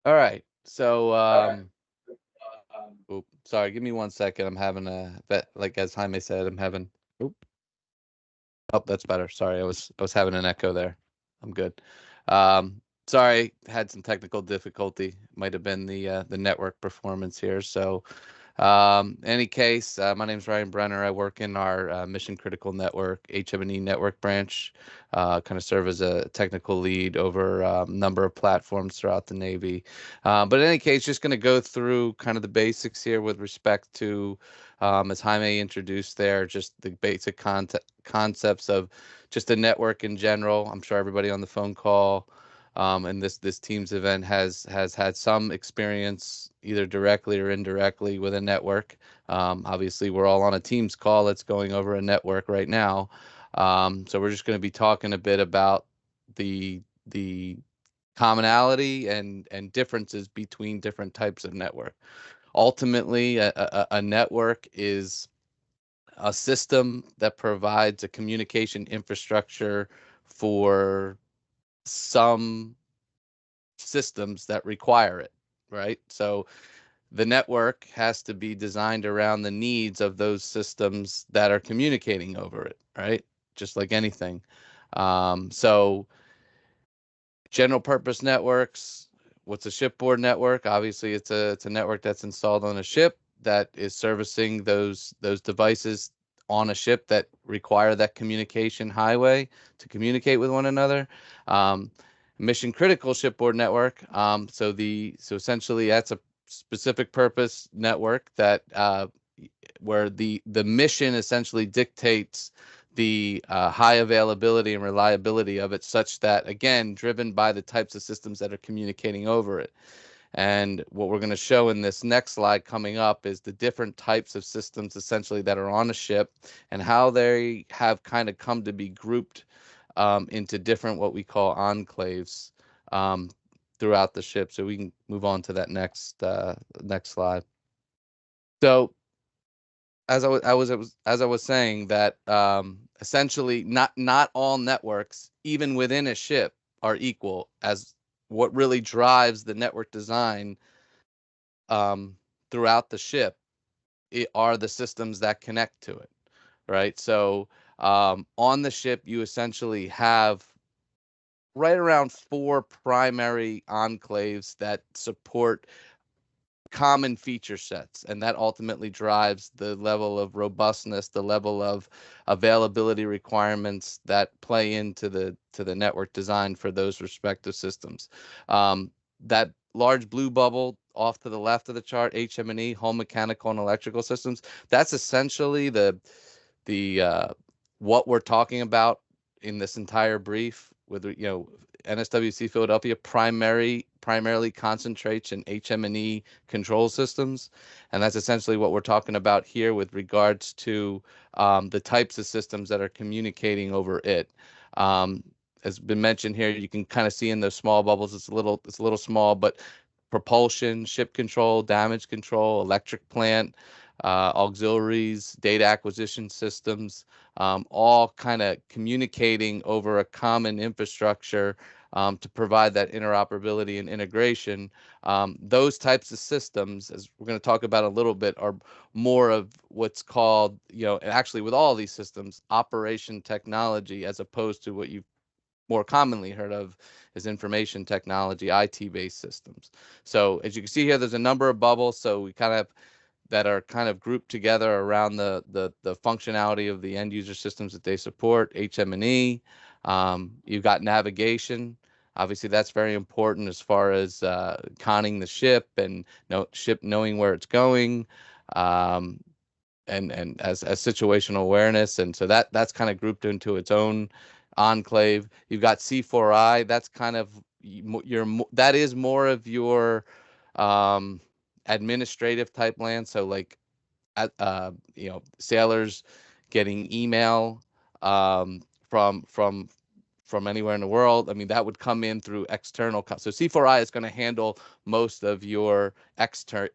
All right. So, sorry, give me 1 second. I'm having like as Jaime said, I'm having. Oh, that's better. Sorry, I was having an echo there. I'm good. Sorry, had some technical difficulty. Might have been the network performance here. So, any case, my name is Ryan Brenner. I work in our mission critical network, HM&E network branch, kind of serve as a technical lead over a number of platforms throughout the Navy. But in any case, just going to go through kind of the basics here with respect to, as Jaime introduced there, just the basic concepts of just the network in general. I'm sure everybody on the phone call and this Teams event has had some experience either directly or indirectly with a network. Obviously, we're all on a Teams call that's going over a network right now. So we're just going to be talking a bit about the commonality and differences between different types of network. Ultimately, a network is a system that provides a communication infrastructure for some systems that require it, right? So the network has to be designed around the needs of those systems that are communicating over it, right? Just like anything. So general purpose networks, what's a shipboard network? Obviously, it's a network that's installed on a ship that is servicing those devices on a ship that require that communication highway to communicate with one another. Mission critical shipboard network. So essentially that's a specific purpose network that where the mission essentially dictates the high availability and reliability of it, such that, again, driven by the types of systems that are communicating over it. And what we're going to show in this next slide coming up is the different types of systems essentially that are on a ship and how they have kind of come to be grouped into different what we call enclaves throughout the ship. So we can move on to that next slide. So as I was saying that essentially not all networks, even within a ship, are equal, as what really drives the network design throughout the ship are the systems that connect to it, right? So on the ship, you essentially have right around 4 primary enclaves that support common feature sets, and that ultimately drives the level of robustness, the level of availability requirements that play into the network design for those respective systems. That large blue bubble off to the left of the chart, HM&E, home mechanical and electrical systems, that's essentially the what we're talking about in this entire brief. With NSWC Philadelphia primarily concentrates in HM&E control systems, and that's essentially what we're talking about here with regards to the types of systems that are communicating over it. As been mentioned here, you can kind of see in those small bubbles. It's a little small, but propulsion, ship control, damage control, electric plant, auxiliaries, data acquisition systems, all kind of communicating over a common infrastructure to provide that interoperability and integration. Those types of systems, as we're going to talk about a little bit, are more of what's called, and actually with all these systems, operation technology, as opposed to what you've more commonly heard of as information technology, IT-based systems. So as you can see here, there's a number of bubbles. So we kind of that are kind of grouped together around the functionality of the end user systems that they support, HM&E. You've got navigation. Obviously, that's very important as far as conning the ship and ship knowing where it's going, and as situational awareness. And so that's kind of grouped into its own enclave. You've got C4I. That's kind of that is more of your administrative type land. So like, sailors getting email from anywhere in the world. I mean, that would come in through external. So C4I is going to handle most of your external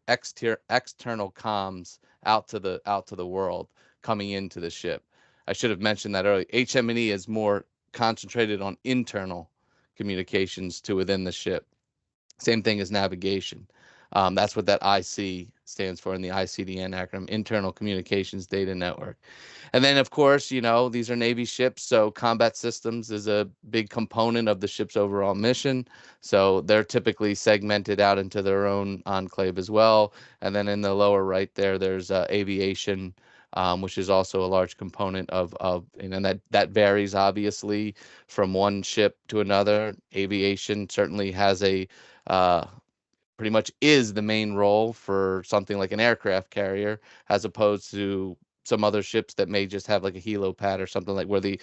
comms out to the world coming into the ship. I should have mentioned that earlier. HM&E is more concentrated on internal communications to within the ship. Same thing as navigation. That's what that IC stands for in the ICDN acronym, Internal Communications Data Network. And then, of course, these are Navy ships, so combat systems is a big component of the ship's overall mission. So they're typically segmented out into their own enclave as well. And then in the lower right there, there's aviation, which is also a large component of and that varies obviously from one ship to another. Aviation certainly has a pretty much is the main role for something like an aircraft carrier, as opposed to some other ships that may just have like a helipad or something, like where the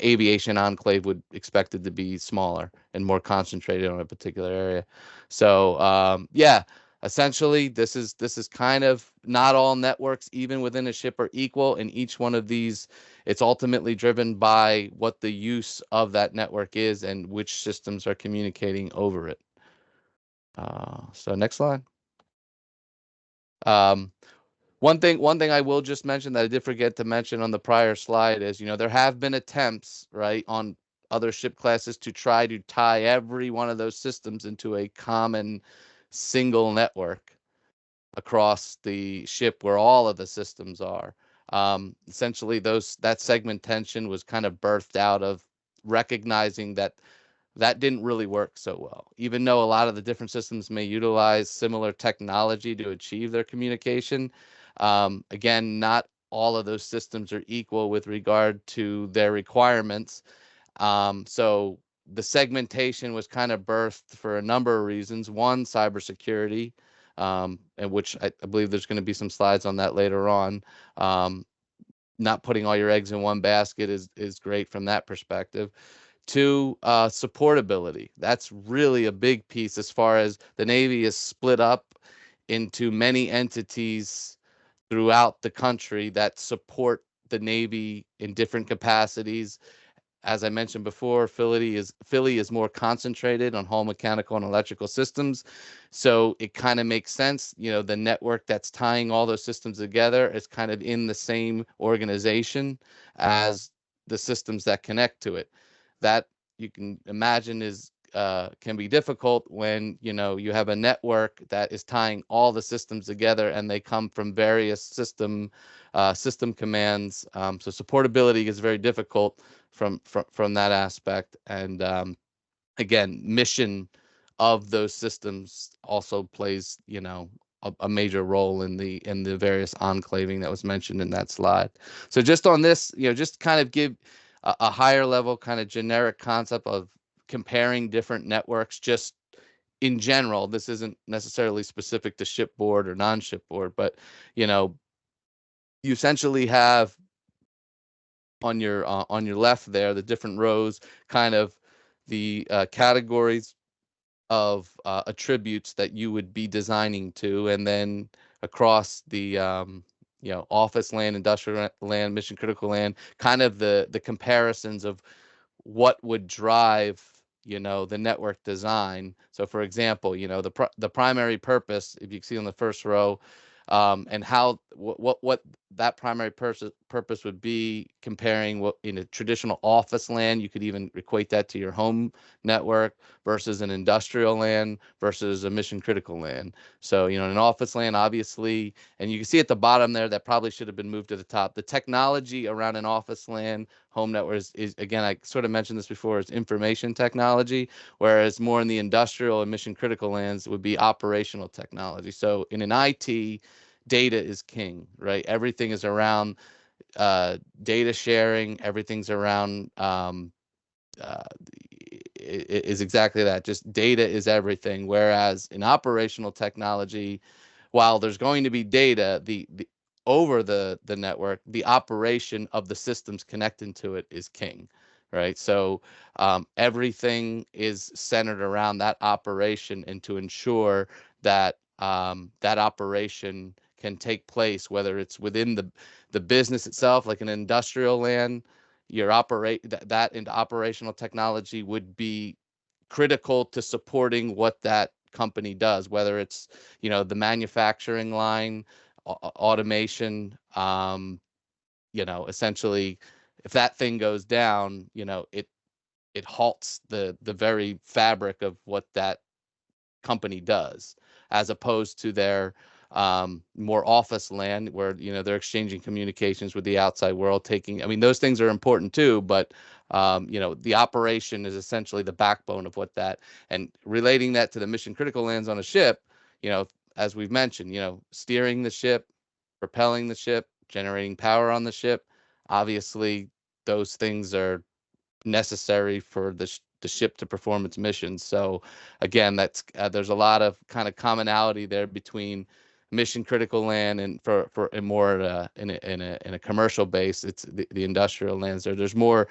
aviation enclave would expected to be smaller and more concentrated on a particular area. So essentially this is kind of not all networks, even within a ship, are equal. And each one of these, it's ultimately driven by what the use of that network is and which systems are communicating over it. So next slide. One thing I will just mention that I did forget to mention on the prior slide is, there have been attempts, right, on other ship classes to try to tie every one of those systems into a common single network across the ship where all of the systems are. Essentially, that segmentation was kind of birthed out of recognizing that didn't really work so well, even though a lot of the different systems may utilize similar technology to achieve their communication. Again, not all of those systems are equal with regard to their requirements. So the segmentation was kind of birthed for a number of reasons. One, cybersecurity, and which I believe there's going to be some slides on that later on. Not putting all your eggs in one basket is great from that perspective. Two, supportability. That's really a big piece, as far as the Navy is split up into many entities throughout the country that support the Navy in different capacities. As I mentioned before, Philly is more concentrated on hull mechanical and electrical systems. So it kind of makes sense, the network that's tying all those systems together is kind of in the same organization as the systems that connect to it. That you can imagine can be difficult when you have a network that is tying all the systems together and they come from various system commands. So supportability is very difficult from that aspect. And again, mission of those systems also plays a major role in the various enclaving that was mentioned in that slide. So just on this, just kind of give a higher level kind of generic concept of comparing different networks. Just in general, this isn't necessarily specific to shipboard or non-shipboard, but you essentially have on your left there the different rows kind of the categories of attributes that you would be designing to, and then across the office land, industrial land, mission critical land, kind of the comparisons of what would drive the network design. So for example, the primary purpose, if you see on the first row, and how what that primary purpose would be, comparing what in a traditional office land, you could even equate that to your home network, versus an industrial land versus a mission critical land. So an office land, obviously, and you can see at the bottom there, that probably should have been moved to the top. The technology around an office land home network is, again, I sort of mentioned this before, is information technology, whereas more in the industrial and mission critical lands would be operational technology. So in an IT, data is king, right? Everything is around data sharing. Everything's around is exactly that. Just data is everything. Whereas in operational technology, while there's going to be data, the over the network, the operation of the systems connecting to it is king, right? So everything is centered around that operation, and to ensure that that operation can take place, whether it's within the business itself, like an industrial land, your that into operational technology would be critical to supporting what that company does, whether it's the manufacturing line, automation, essentially, if that thing goes down, it halts the very fabric of what that company does, as opposed to their more office land, where they're exchanging communications with the outside world. Those things are important too, but the operation is essentially the backbone of what that, and relating that to the mission critical lands on a ship, as we've mentioned, steering the ship, propelling the ship, generating power on the ship. Obviously, those things are necessary for the ship to perform its mission. So again, that's there's a lot of kind of commonality there between mission critical land and for a more in a commercial base, it's the industrial lands. There's more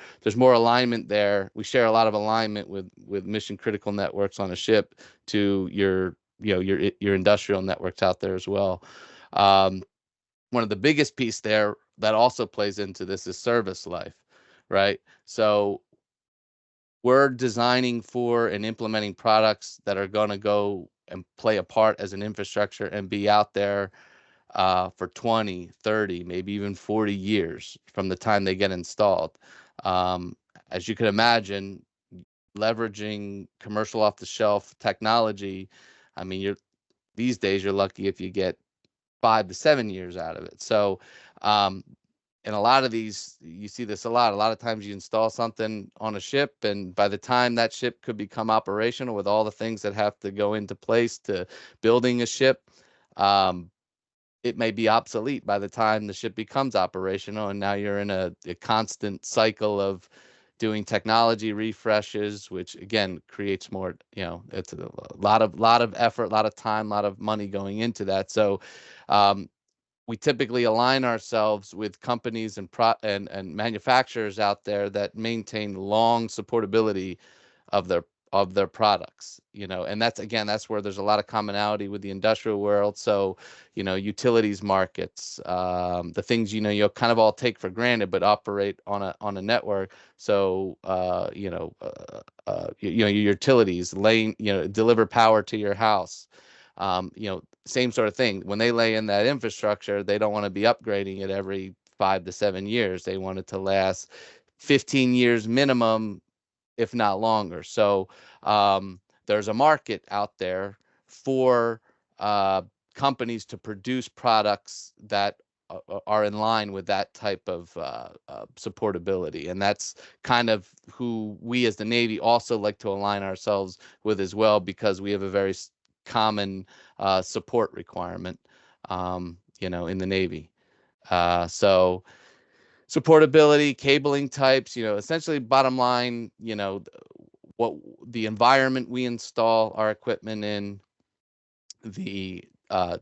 alignment there. We share a lot of alignment with mission critical networks on a ship to your industrial networks out there as well. One of the biggest piece there that also plays into this is service life, right? So we're designing for and implementing products that are going to go and play a part as an infrastructure and be out there for 20, 30, maybe even 40 years from the time they get installed. As you can imagine, leveraging commercial off-the-shelf technology, these days you're lucky if you get 5 to 7 years out of it. So and a lot of these, you see this a lot. A lot of times you install something on a ship, and by the time that ship could become operational, with all the things that have to go into place to building a ship, it may be obsolete by the time the ship becomes operational. And now you're in a constant cycle of doing technology refreshes, which again creates more, it's a lot of effort, a lot of time, a lot of money going into that. So we typically align ourselves with companies and manufacturers out there that maintain long supportability of their products, and that's where there's a lot of commonality with the industrial world. So, utilities markets, the things, you'll kind of all take for granted, but operate on a network. So, your utilities deliver power to your house. Same sort of thing. When they lay in that infrastructure, they don't want to be upgrading it every 5 to 7 years. They want it to last 15 years minimum, if not longer. So there's a market out there for companies to produce products that are in line with that type of supportability. And that's kind of who we as the Navy also like to align ourselves with as well, because we have a very common support requirement, in the Navy. So supportability, cabling types, essentially bottom line, what the environment we install our equipment in, the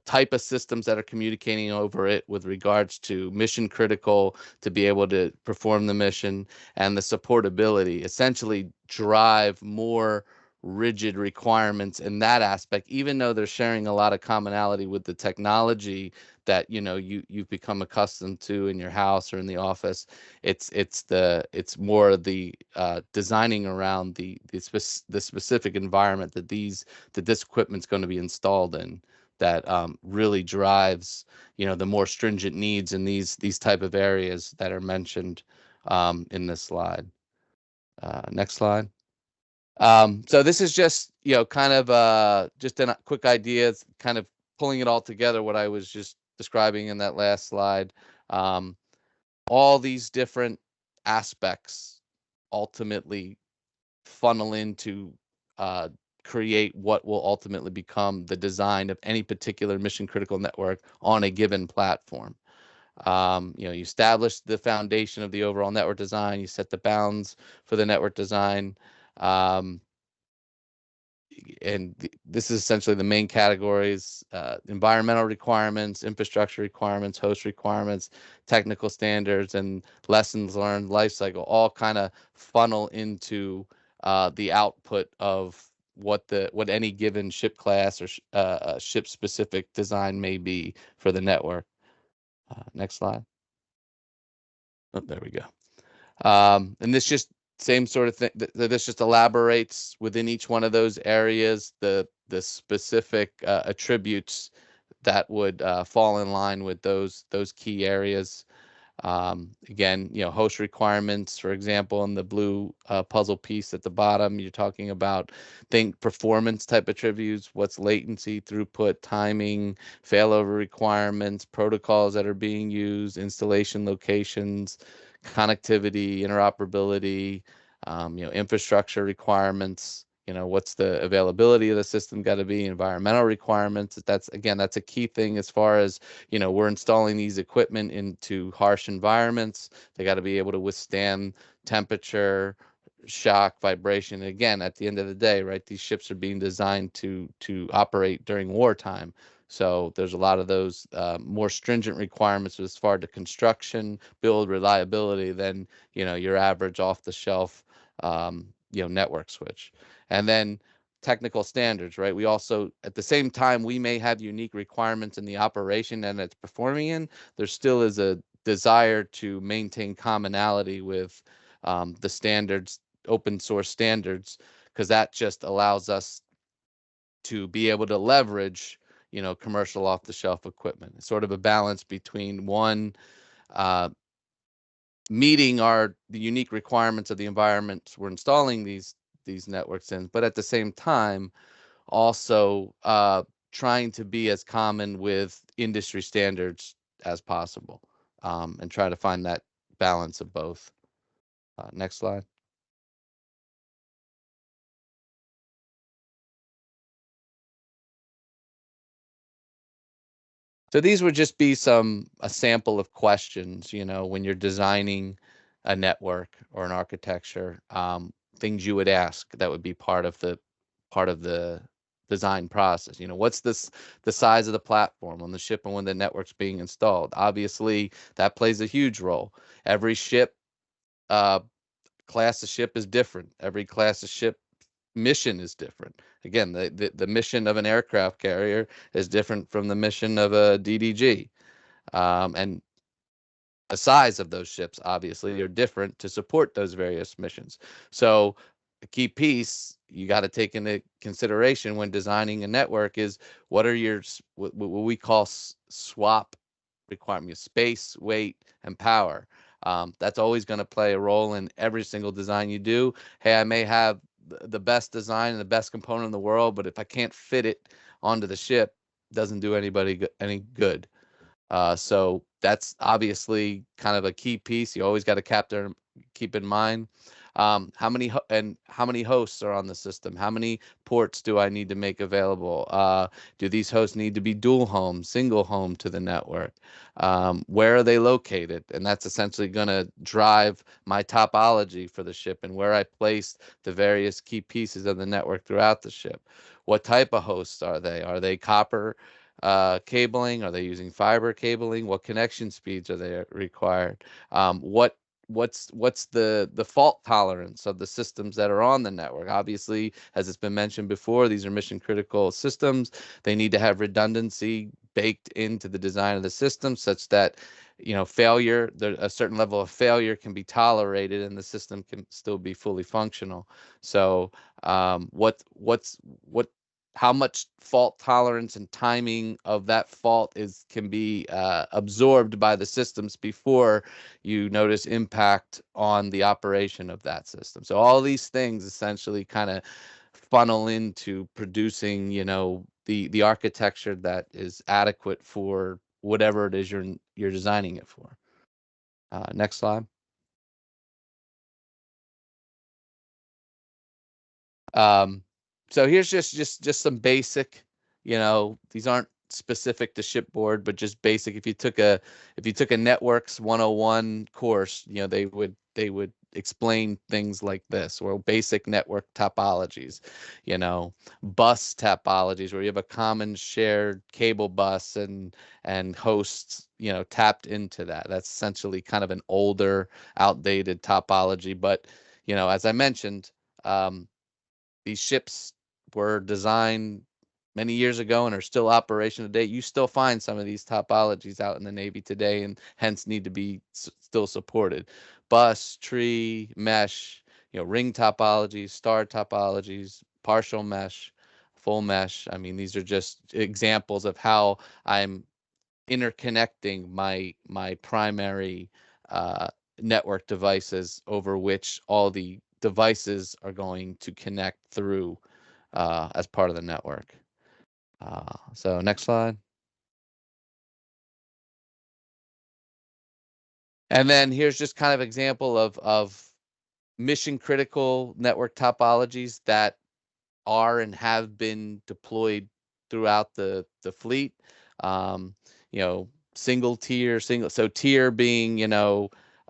type of systems that are communicating over it with regards to mission critical to be able to perform the mission, and the supportability essentially drive more rigid requirements in that aspect, even though they're sharing a lot of commonality with the technology that you've become accustomed to in your house or in the office. It's more the designing around the specific environment that this equipment's going to be installed in that really drives the more stringent needs in these type of areas that are mentioned in this slide. Next slide. So this is just kind of just a quick idea, kind of pulling it all together, what I was just describing in that last slide. All these different aspects ultimately funnel into create what will ultimately become the design of any particular mission critical network on a given platform. You establish the foundation of the overall network design, you set the bounds for the network design, and this is essentially the main categories: environmental requirements, infrastructure requirements, host requirements, technical standards, and lessons learned lifecycle all kind of funnel into the output of what any given ship class or ship specific design may be for the network. Next slide. Oh, there we go. And this just same sort of thing. This just elaborates within each one of those areas the specific attributes that would fall in line with those key areas. Again, host requirements, for example, in the blue puzzle piece at the bottom, you're talking about performance type attributes, what's latency, throughput, timing, failover requirements, protocols that are being used, installation locations, connectivity, interoperability, infrastructure requirements. What's the availability of the system got to be, environmental requirements. That's a key thing as far as, we're installing these equipment into harsh environments. They got to be able to withstand temperature, shock, vibration. Again, at the end of the day, right, these ships are being designed to operate during wartime. So there's a lot of those more stringent requirements as far as construction, build, reliability than, your average off-the-shelf, network switch. And then technical standards, right? We also, at the same time, we may have unique requirements in the operation and it's performing in, there still is a desire to maintain commonality with the standards, open source standards, because that just allows us to be able to leverage, commercial off-the-shelf equipment. It's sort of a balance between one, meeting the unique requirements of the environments we're installing these networks in, but at the same time, also trying to be as common with industry standards as possible, and try to find that balance of both. Next slide. So these would just be a sample of questions, when you're designing a network or an architecture, things you would ask that would be part of the design process. What's the size of the platform on the ship and when the network's being installed? Obviously, that plays a huge role. Every ship, class of ship is different. Every class of ship mission is different. Again, the mission of an aircraft carrier is different from the mission of a DDG. And the size of those ships obviously are different to support those various missions. So a key piece you got to take into consideration when designing a network is what are what we call SWAP requirements: space, weight, and power. That's always going to play a role in every single design you do. Hey, I may have the best design and the best component in the world, but if I can't fit it onto the ship, it doesn't do anybody any good. So that's obviously kind of a key piece. You always got to keep in mind. How many hosts are on the system? How many ports do I need to make available? Do these hosts need to be dual home, single home to the network? Where are they located? And that's essentially going to drive my topology for the ship and where I place the various key pieces of the network throughout the ship. What type of hosts are they? Are they copper, cabling? Are they using fiber cabling? What connection speeds are they required? What's the fault tolerance of the systems that are on the network? Obviously, as it's been mentioned before, these are mission critical systems. They need to have redundancy baked into the design of the system such that failure, a certain level of failure can be tolerated and the system can still be fully functional. So how much fault tolerance and timing of that fault can be absorbed by the systems before you notice impact on the operation of that system. So all these things essentially kind of funnel into producing, the architecture that is adequate for whatever it is you're designing it for. Next slide. So here's just some basic, these aren't specific to Shipboard, but just basic. If you took a Networks 101 course, they would explain things like this, or basic network topologies, bus topologies, where you have a common shared cable bus and hosts, tapped into that. That's essentially kind of an older, outdated topology. But, as I mentioned, these ships were designed many years ago and are still operational today. You still find some of these topologies out in the Navy today, and hence need to be still supported. Bus, tree, mesh, ring topologies, star topologies, partial mesh, full mesh. I mean, these are just examples of how I'm interconnecting my primary network devices over which all the devices are going to connect through as part of the network. So next slide. And then here's just kind of example of mission critical network topologies that are and have been deployed throughout the fleet. Single tier, so tier being,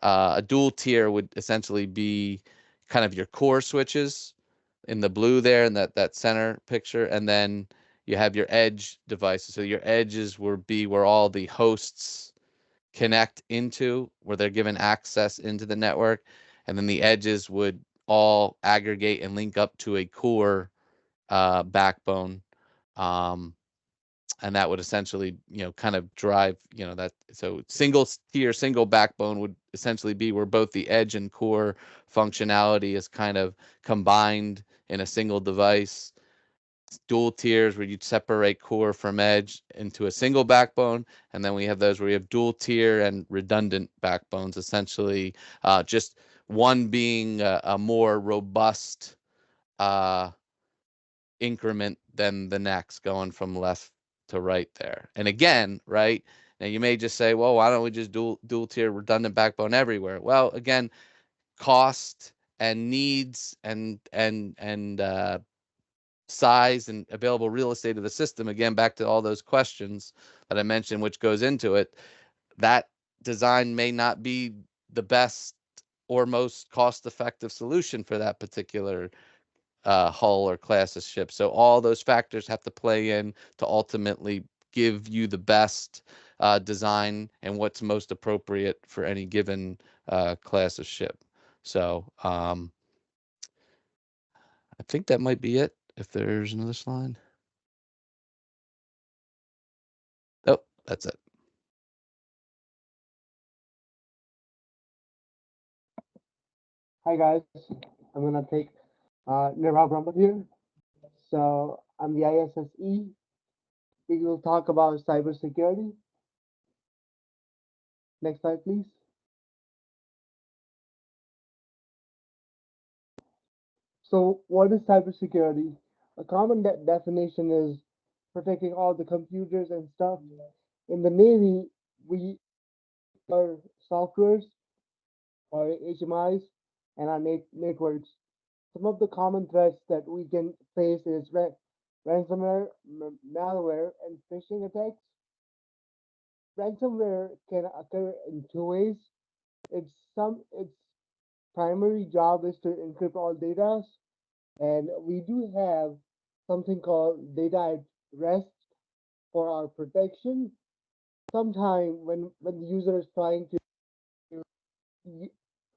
a dual tier would essentially be kind of your core switches in the blue there in that center picture, and then you have your edge devices. So your edges would be where all the hosts connect into, where they're given access into the network, and then the edges would all aggregate and link up to a core backbone, and that would essentially, kind of drive, that. So single tier, single backbone would essentially be where both the edge and core functionality is kind of combined in a single device. Dual tiers where you'd separate core from edge into a single backbone, and then we have those where we have dual tier and redundant backbones, essentially just one being a more robust increment than the next, going from left to right there. And again, right now you may just say, well, why don't we just dual tier redundant backbone everywhere? Well, again, cost and needs and size and available real estate of the system, again, back to all those questions that I mentioned, which goes into it, that design may not be the best or most cost-effective solution for that particular hull or class of ship. So all those factors have to play in to ultimately give you the best design and what's most appropriate for any given class of ship. So I think that might be it. If there's another slide. Oh, that's it. Hi guys, I'm gonna take Naval here. So I'm the ISSE. We will talk about cybersecurity. Next slide, please. So what is cybersecurity? A common definition is protecting all the computers and stuff. In the Navy, we are softwares or HMIs and our networks. Some of the common threats that we can face is ransomware, malware, and phishing attacks. Ransomware can occur in two ways. Its primary job is to encrypt all data, and we do have something called data at rest, for our protection. Sometime when the user is trying to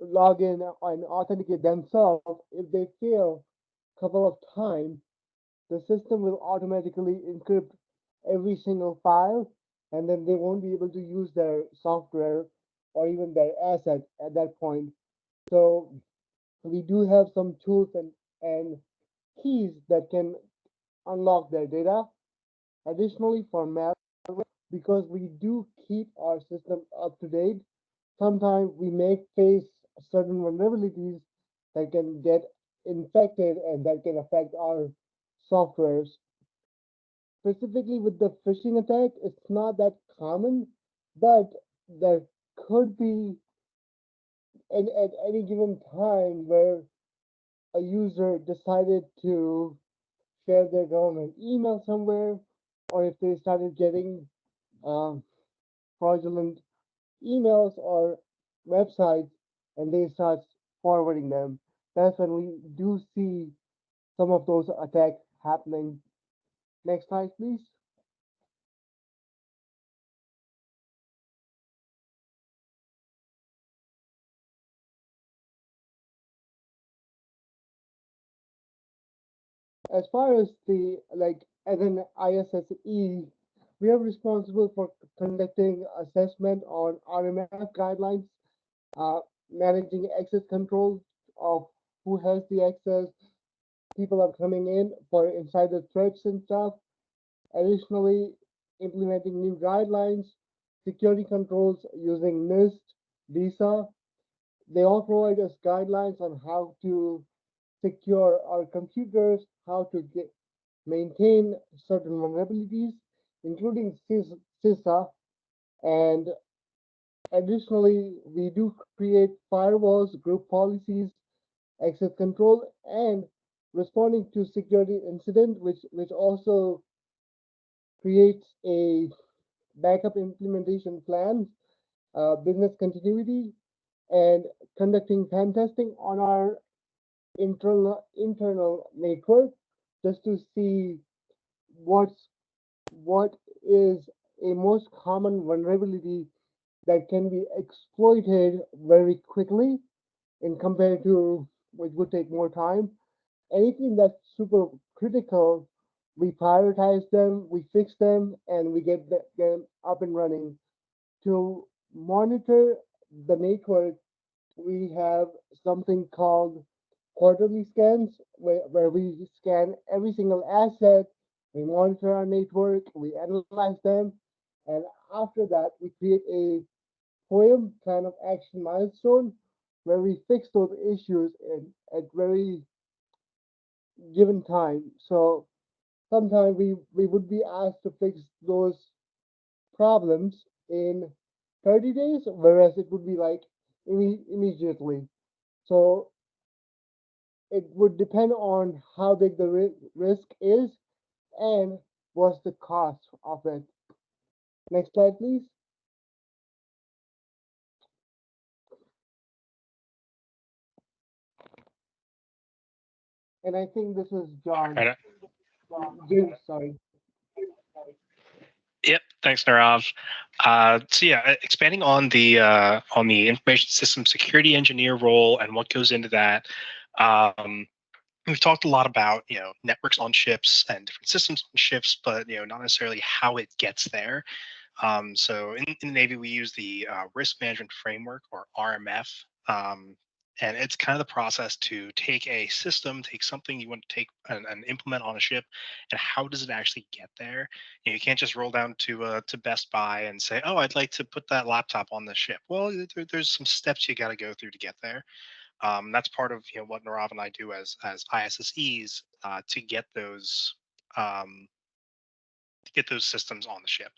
log in and authenticate themselves, if they fail a couple of times, the system will automatically encrypt every single file, and then they won't be able to use their software or even their asset at that point. So we do have some tools and keys that can unlock their data. Additionally, for malware, because we do keep our system up to date, sometimes we may face certain vulnerabilities that can get infected and that can affect our softwares. Specifically with the phishing attack, it's not that common, but there could be at any given time where a user decided to share their government email somewhere, or if they started getting um, fraudulent emails or websites and they start forwarding them. That's when we do see some of those attacks happening. Next slide, please. As far as the as an ISSE, we are responsible for conducting assessment on RMF guidelines, uh, managing access control of who has the access, people are coming in for insider threats and stuff. Additionally, implementing new guidelines, security controls using NIST, DISA. They all provide us guidelines on how to secure our computers, how to maintain certain vulnerabilities, including CISA. And additionally, we do create firewalls, group policies, access control, and responding to security incident, which also creates a backup implementation plan, business continuity, and conducting pen testing on our internal network just to see what is a most common vulnerability that can be exploited very quickly in compared to which would take more time. Anything that's super critical, we prioritize them, we fix them, and we get them up and running. To monitor the network, we have something called quarterly scans where we scan every single asset, we monitor our network, we analyze them, and after that, we create a poem plan of action milestone where we fix those issues at very given time. So sometimes we would be asked to fix those problems in 30 days, whereas it would be like immediately. So it would depend on how big the risk is and what's the cost of it. Next slide, please. And I think this is John. Right. Jim, sorry. Yep. Thanks, Nirav. So yeah, expanding on the information system security engineer role and what goes into that. We've talked a lot about networks on ships and different systems on ships, but not necessarily how it gets there. So in the Navy, we use the risk management framework, or RMF. And it's kind of the process to take a system, take something you want to take and implement on a ship, and how does it actually get there? You can't just roll down to Best Buy and say, "Oh, I'd like to put that laptop on the ship." Well, there's some steps you got to go through to get there. That's part of what Nirav and I do as ISSEs to get those systems on the ship.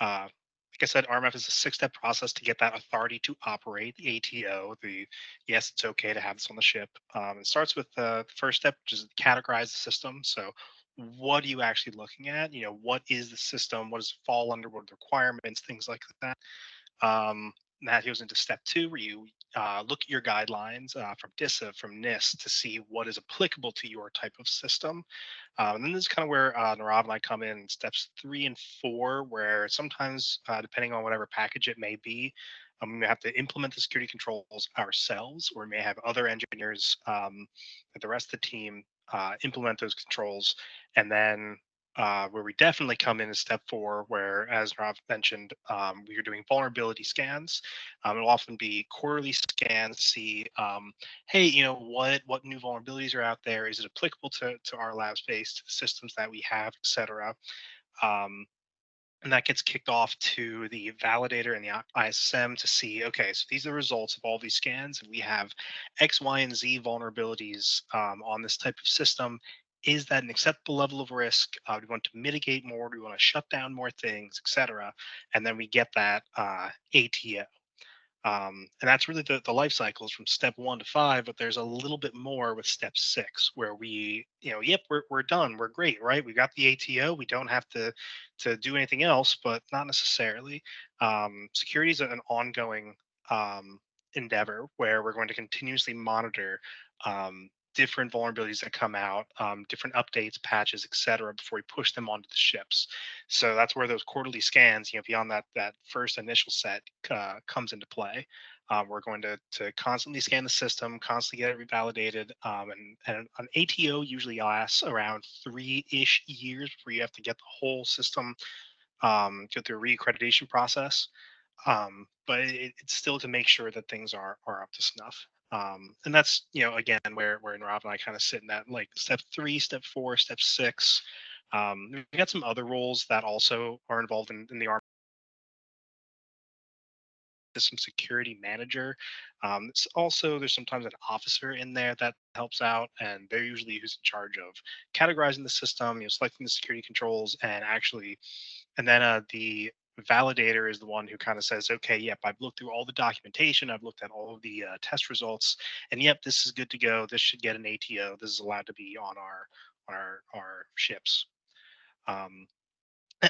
Like I said, RMF is a 6-step process to get that authority to operate, the ATO, the yes, it's okay to have this on the ship. It starts with the first step, which is categorize the system. So what are you actually looking at? What is the system? What does it fall under? What are the requirements? Things like that. that goes into step 2, where you look at your guidelines from DISA, from NIST, to see what is applicable to your type of system. And then this is kind of where Nirav and I come in steps 3 and 4, where sometimes, depending on whatever package it may be, we may have to implement the security controls ourselves, or we may have other engineers, the rest of the team, implement those controls. And then where we definitely come in is step 4, where, as Rob mentioned, we are doing vulnerability scans. It'll often be quarterly scans to see, hey, what new vulnerabilities are out there? Is it applicable to our lab space, to the systems that we have, et cetera? And that gets kicked off to the validator and the ISM to see, okay, so these are the results of all these scans, and we have X, Y, and Z vulnerabilities on this type of system. Is that an acceptable level of risk? Do we want to mitigate more? Do we want to shut down more things, et cetera? And then we get that ATO. And that's really the life cycles from step 1 to 5, but there's a little bit more with step 6, where we, yep, we're done, we're great, right? We got the ATO, we don't have to do anything else, but not necessarily. Security is an ongoing endeavor where we're going to continuously monitor different vulnerabilities that come out, different updates, patches, et cetera, before we push them onto the ships. So that's where those quarterly scans, beyond that first initial set, comes into play. We're going to constantly scan the system, constantly get it revalidated, and an ATO usually lasts around 3-ish years before you have to get the whole system go through a reaccreditation process. But it's still to make sure that things are up to snuff. And that's, again, where Rob and I kind of sit in that, like, step 3, step 4, step 6. We've got some other roles that also are involved in the Army. System security manager. It's also, there's sometimes an officer in there that helps out, and they're usually who's in charge of categorizing the system, selecting the security controls, and then the validator is the one who kind of says, okay, yep, I've looked through all the documentation, I've looked at all of the test results, and yep, this is good to go. This should get an ATO. This is allowed to be on our ships.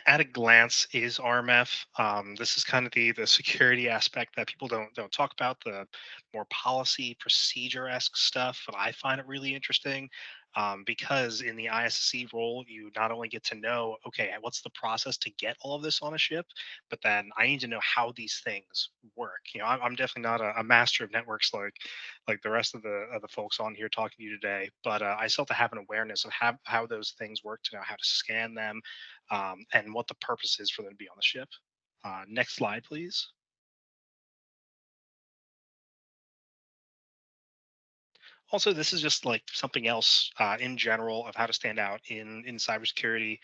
At a glance is RMF. This is kind of the security aspect that people don't talk about, the more policy procedure-esque stuff, but I find it really interesting because in the ISC role, you not only get to know, okay, what's the process to get all of this on a ship, but then I need to know how these things work. I'm definitely not a master of networks like the rest of the folks on here talking to you today, but I still have to have an awareness of how those things work, to know how to scan them, and what the purpose is for them to be on the ship. Next slide, please. Also, this is just like something else in general of how to stand out in cybersecurity,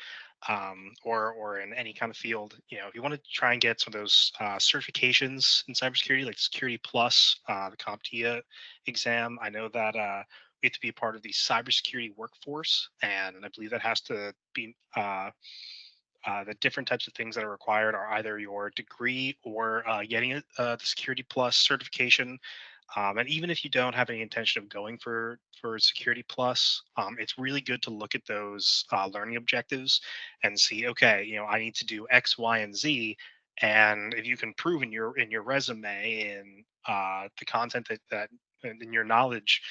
or in any kind of field. If you want to try and get some of those certifications in cybersecurity, like Security Plus, the CompTIA exam, I know that we have to be a part of the cybersecurity workforce, and I believe that has to be the different types of things that are required are either your degree or getting the Security Plus certification. And even if you don't have any intention of going for Security Plus, it's really good to look at those learning objectives and see, okay, I need to do X, Y, and Z. And if you can prove in your resume and the content that in your knowledge,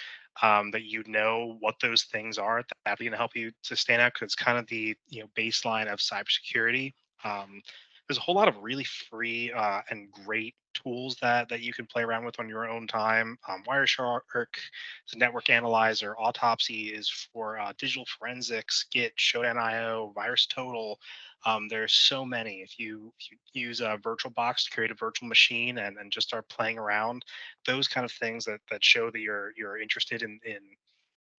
that what those things are, that's going to help you to stand out, because it's kind of the baseline of cybersecurity. There's a whole lot of really free and great tools that you can play around with on your own time. Wireshark is a network analyzer. Autopsy is for digital forensics. Git, Shodan.io, VirusTotal. There's so many. If you use a VirtualBox to create a virtual machine and just start playing around, those kind of things that show that you're interested in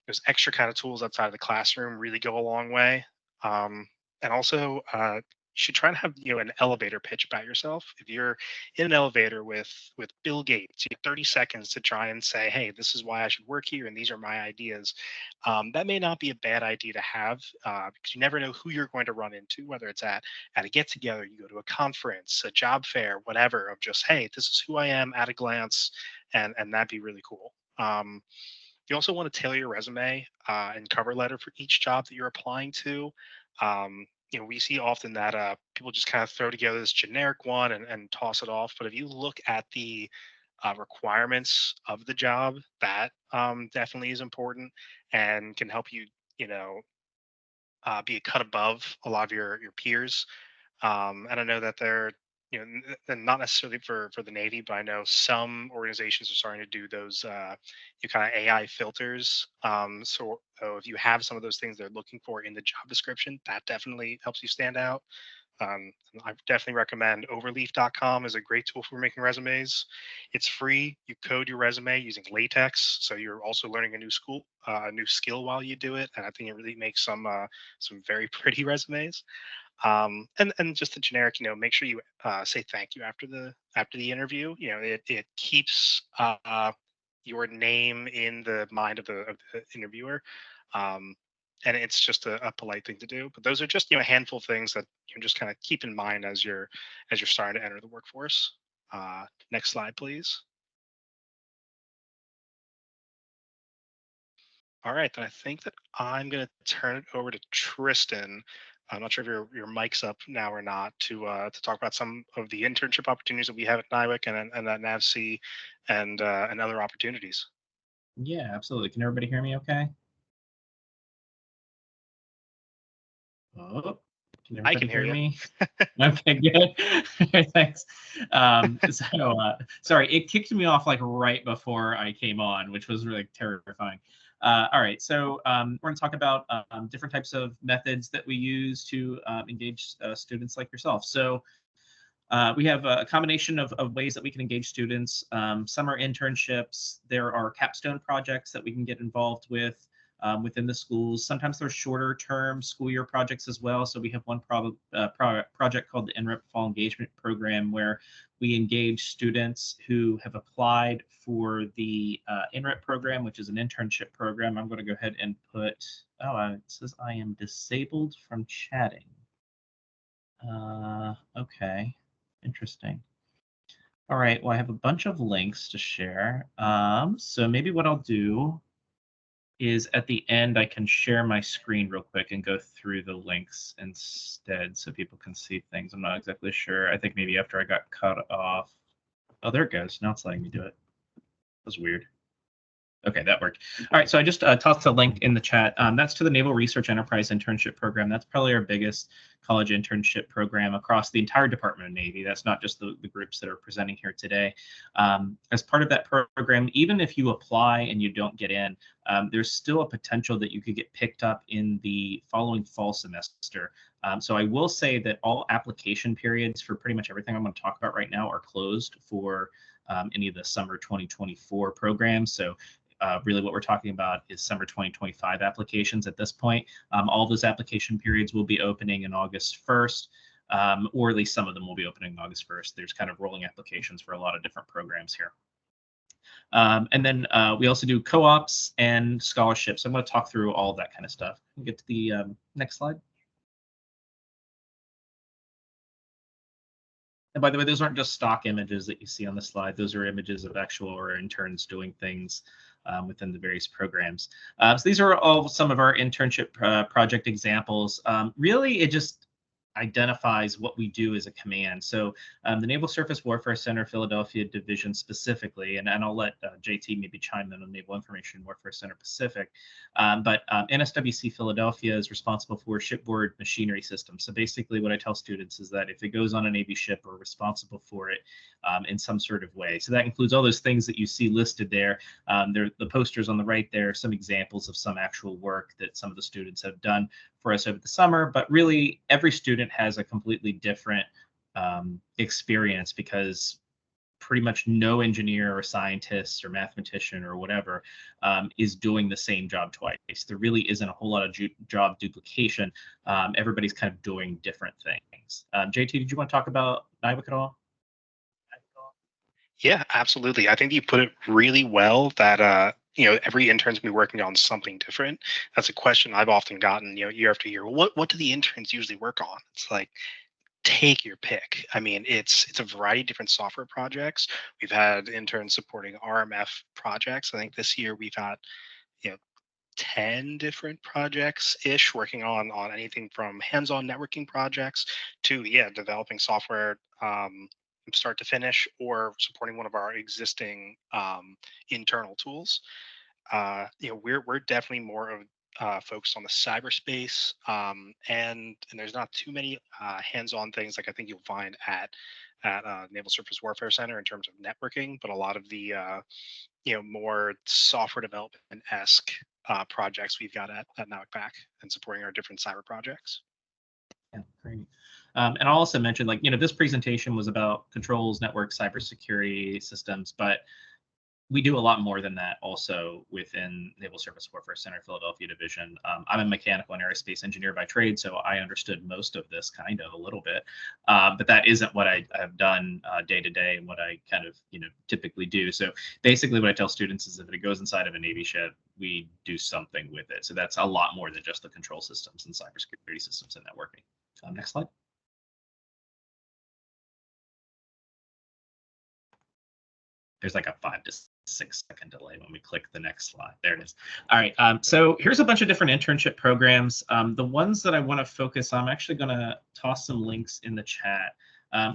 those extra kind of tools outside of the classroom really go a long way. And also, you should try to have an elevator pitch about yourself. If you're in an elevator with Bill Gates, you have 30 seconds to try and say, hey, this is why I should work here, and these are my ideas. That may not be a bad idea to have, because you never know who you're going to run into, whether it's at a get together, you go to a conference, a job fair, whatever, of just, hey, this is who I am at a glance, and that'd be really cool. You also want to tailor your resume and cover letter for each job that you're applying to. we see often that people just kind of throw together this generic one and toss it off. But if you look at the requirements of the job, that definitely is important and can help you, you know, be a cut above a lot of your peers. And I know that they're, and not necessarily for the Navy, but I know some organizations are starting to do those you kind of AI filters. So if you have some of those things they're looking for in the job description, that definitely helps you stand out. I definitely recommend overleaf.com is a great tool for making resumes. It's free. You code your resume using LaTeX, so you're also learning a new skill while you do it. And I think it really makes some very pretty resumes. And just the generic, make sure you say thank you after the interview. It keeps your name in the mind of the interviewer. Um, and it's just a polite thing to do. But those are just a handful of things that you just kind of keep in mind as you're starting to enter the workforce. Next slide, please. All right, then I think that I'm going to turn it over to Tristan. I'm not sure if your mic's up now or not to talk about some of the internship opportunities that we have at NIWC and at NAVC and other opportunities. Yeah, absolutely. Can everybody hear me okay? Oh, can I everybody can hear you. me? Okay, good. Thanks. Sorry, it kicked me off like right before I came on, which was really terrifying. All right, so we're going to talk about different types of methods that we use to engage students like yourself. So we have a combination of ways that we can engage students. Some are internships. There are capstone projects that we can get involved with within the schools. Sometimes there's shorter term school year projects as well. So we have one project called the NREP Fall Engagement Program, where we engage students who have applied for the NREP program, which is an internship program. I'm going to go ahead and put, it says I am disabled from chatting. Okay, interesting. All right, well, I have a bunch of links to share. So maybe what I'll do is at the end, I can share my screen real quick and go through the links instead so people can see things. I'm not exactly sure. I think maybe after I got cut off. Oh, there it goes. Now it's letting me do it. That was weird. Okay, that worked. All right, so I just tossed a link in the chat. That's to the Naval Research Enterprise Internship Program. That's probably our biggest college internship program across the entire Department of Navy. That's not just the groups that are presenting here today. As part of that program, even if you apply and you don't get in, there's still a potential that you could get picked up in the following fall semester. So I will say that all application periods for pretty much everything I'm going to talk about right now are closed for any of the summer 2024 programs. So really what we're talking about is summer 2025 applications at this point. All those application periods will be opening in August 1st, or at least some of them will be opening August 1st. There's kind of rolling applications for a lot of different programs here. And then we also do co-ops and scholarships. I'm going to talk through all of that kind of stuff. We'll get to the next slide. And by the way, those aren't just stock images that you see on the slide. Those are images of actual or interns doing things within the various programs. So these are all some of our internship project examples. Really, it just identifies what we do as a command. So the Naval Surface Warfare Center Philadelphia Division specifically, and I'll let JT maybe chime in on Naval Information Warfare Center Pacific, but NSWC Philadelphia is responsible for shipboard machinery systems. So basically what I tell students is that if it goes on a Navy ship, we're responsible for it in some sort of way. So that includes all those things that you see listed there. The posters on the right there, some examples of some actual work that some of the students have done for us over the summer, but really every student has a completely different experience because pretty much no engineer or scientist or mathematician or whatever is doing the same job twice. There really isn't a whole lot of job duplication. Everybody's kind of doing different things. JT, did you want to talk about NIWC at all? Yeah, absolutely. I think you put it really well that every intern's been working on something different. That's a question I've often gotten, year after year. What do the interns usually work on? It's like, take your pick. I mean, it's a variety of different software projects. We've had interns supporting RMF projects. I think this year we've had 10 different projects-ish, working on anything from hands-on networking projects to, yeah, developing software from start to finish, or supporting one of our existing internal tools. We're definitely more of focused on the cyberspace, and there's not too many hands-on things like I think you'll find at Naval Surface Warfare Center in terms of networking, but a lot of the more software development-esque projects we've got at NIWC and supporting our different cyber projects. Yeah, great. And I'll also mention, like, this presentation was about controls, network, cybersecurity systems, but we do a lot more than that also within Naval Surface Warfare Center Philadelphia Division. I'm a mechanical and aerospace engineer by trade, so I understood most of this kind of a little bit, but that isn't what I have done day to day and what I kind of typically do. So basically what I tell students is if it goes inside of a Navy ship, we do something with it. So that's a lot more than just the control systems and cybersecurity systems and networking. Next slide. There's like a 5 to 6 second delay when we click the next slide. There it is. All right. So here's a bunch of different internship programs. The ones that I want to focus on, I'm actually going to toss some links in the chat.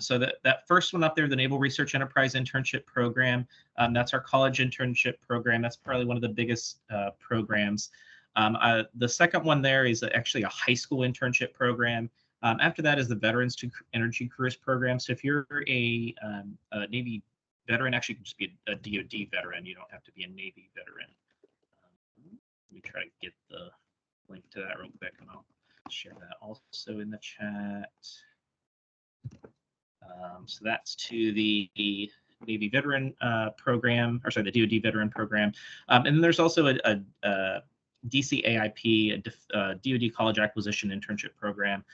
So that first one up there, the Naval Research Enterprise Internship Program, that's our college internship program. That's probably one of the biggest programs. The second one there is actually a high school internship program. After that is the Veterans to Energy Careers Program. So if you're a Navy veteran, actually can just be a DoD veteran. You don't have to be a Navy veteran. Let me try to get the link to that real quick, and I'll share that also in the chat. So that's to the Navy veteran program, or sorry, the DoD veteran program. And then there's also a DCAIP, a DoD College Acquisition Internship Program.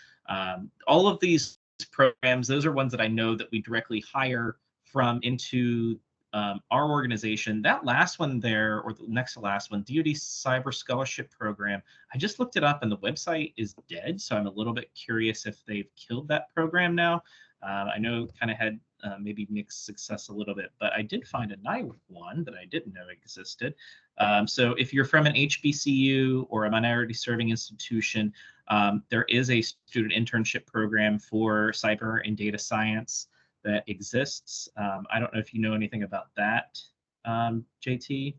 All of these programs, those are ones that I know that we directly hire from into our organization. That last one there, or the next to last one, DoD Cyber Scholarship Program, I just looked it up and the website is dead. So I'm a little bit curious if they've killed that program now. I know it kind of had maybe mixed success a little bit, but I did find a NIWC one that I didn't know existed. So if you're from an HBCU or a minority serving institution, there is a student internship program for cyber and data science that exists. I don't know if you know anything about that, JT.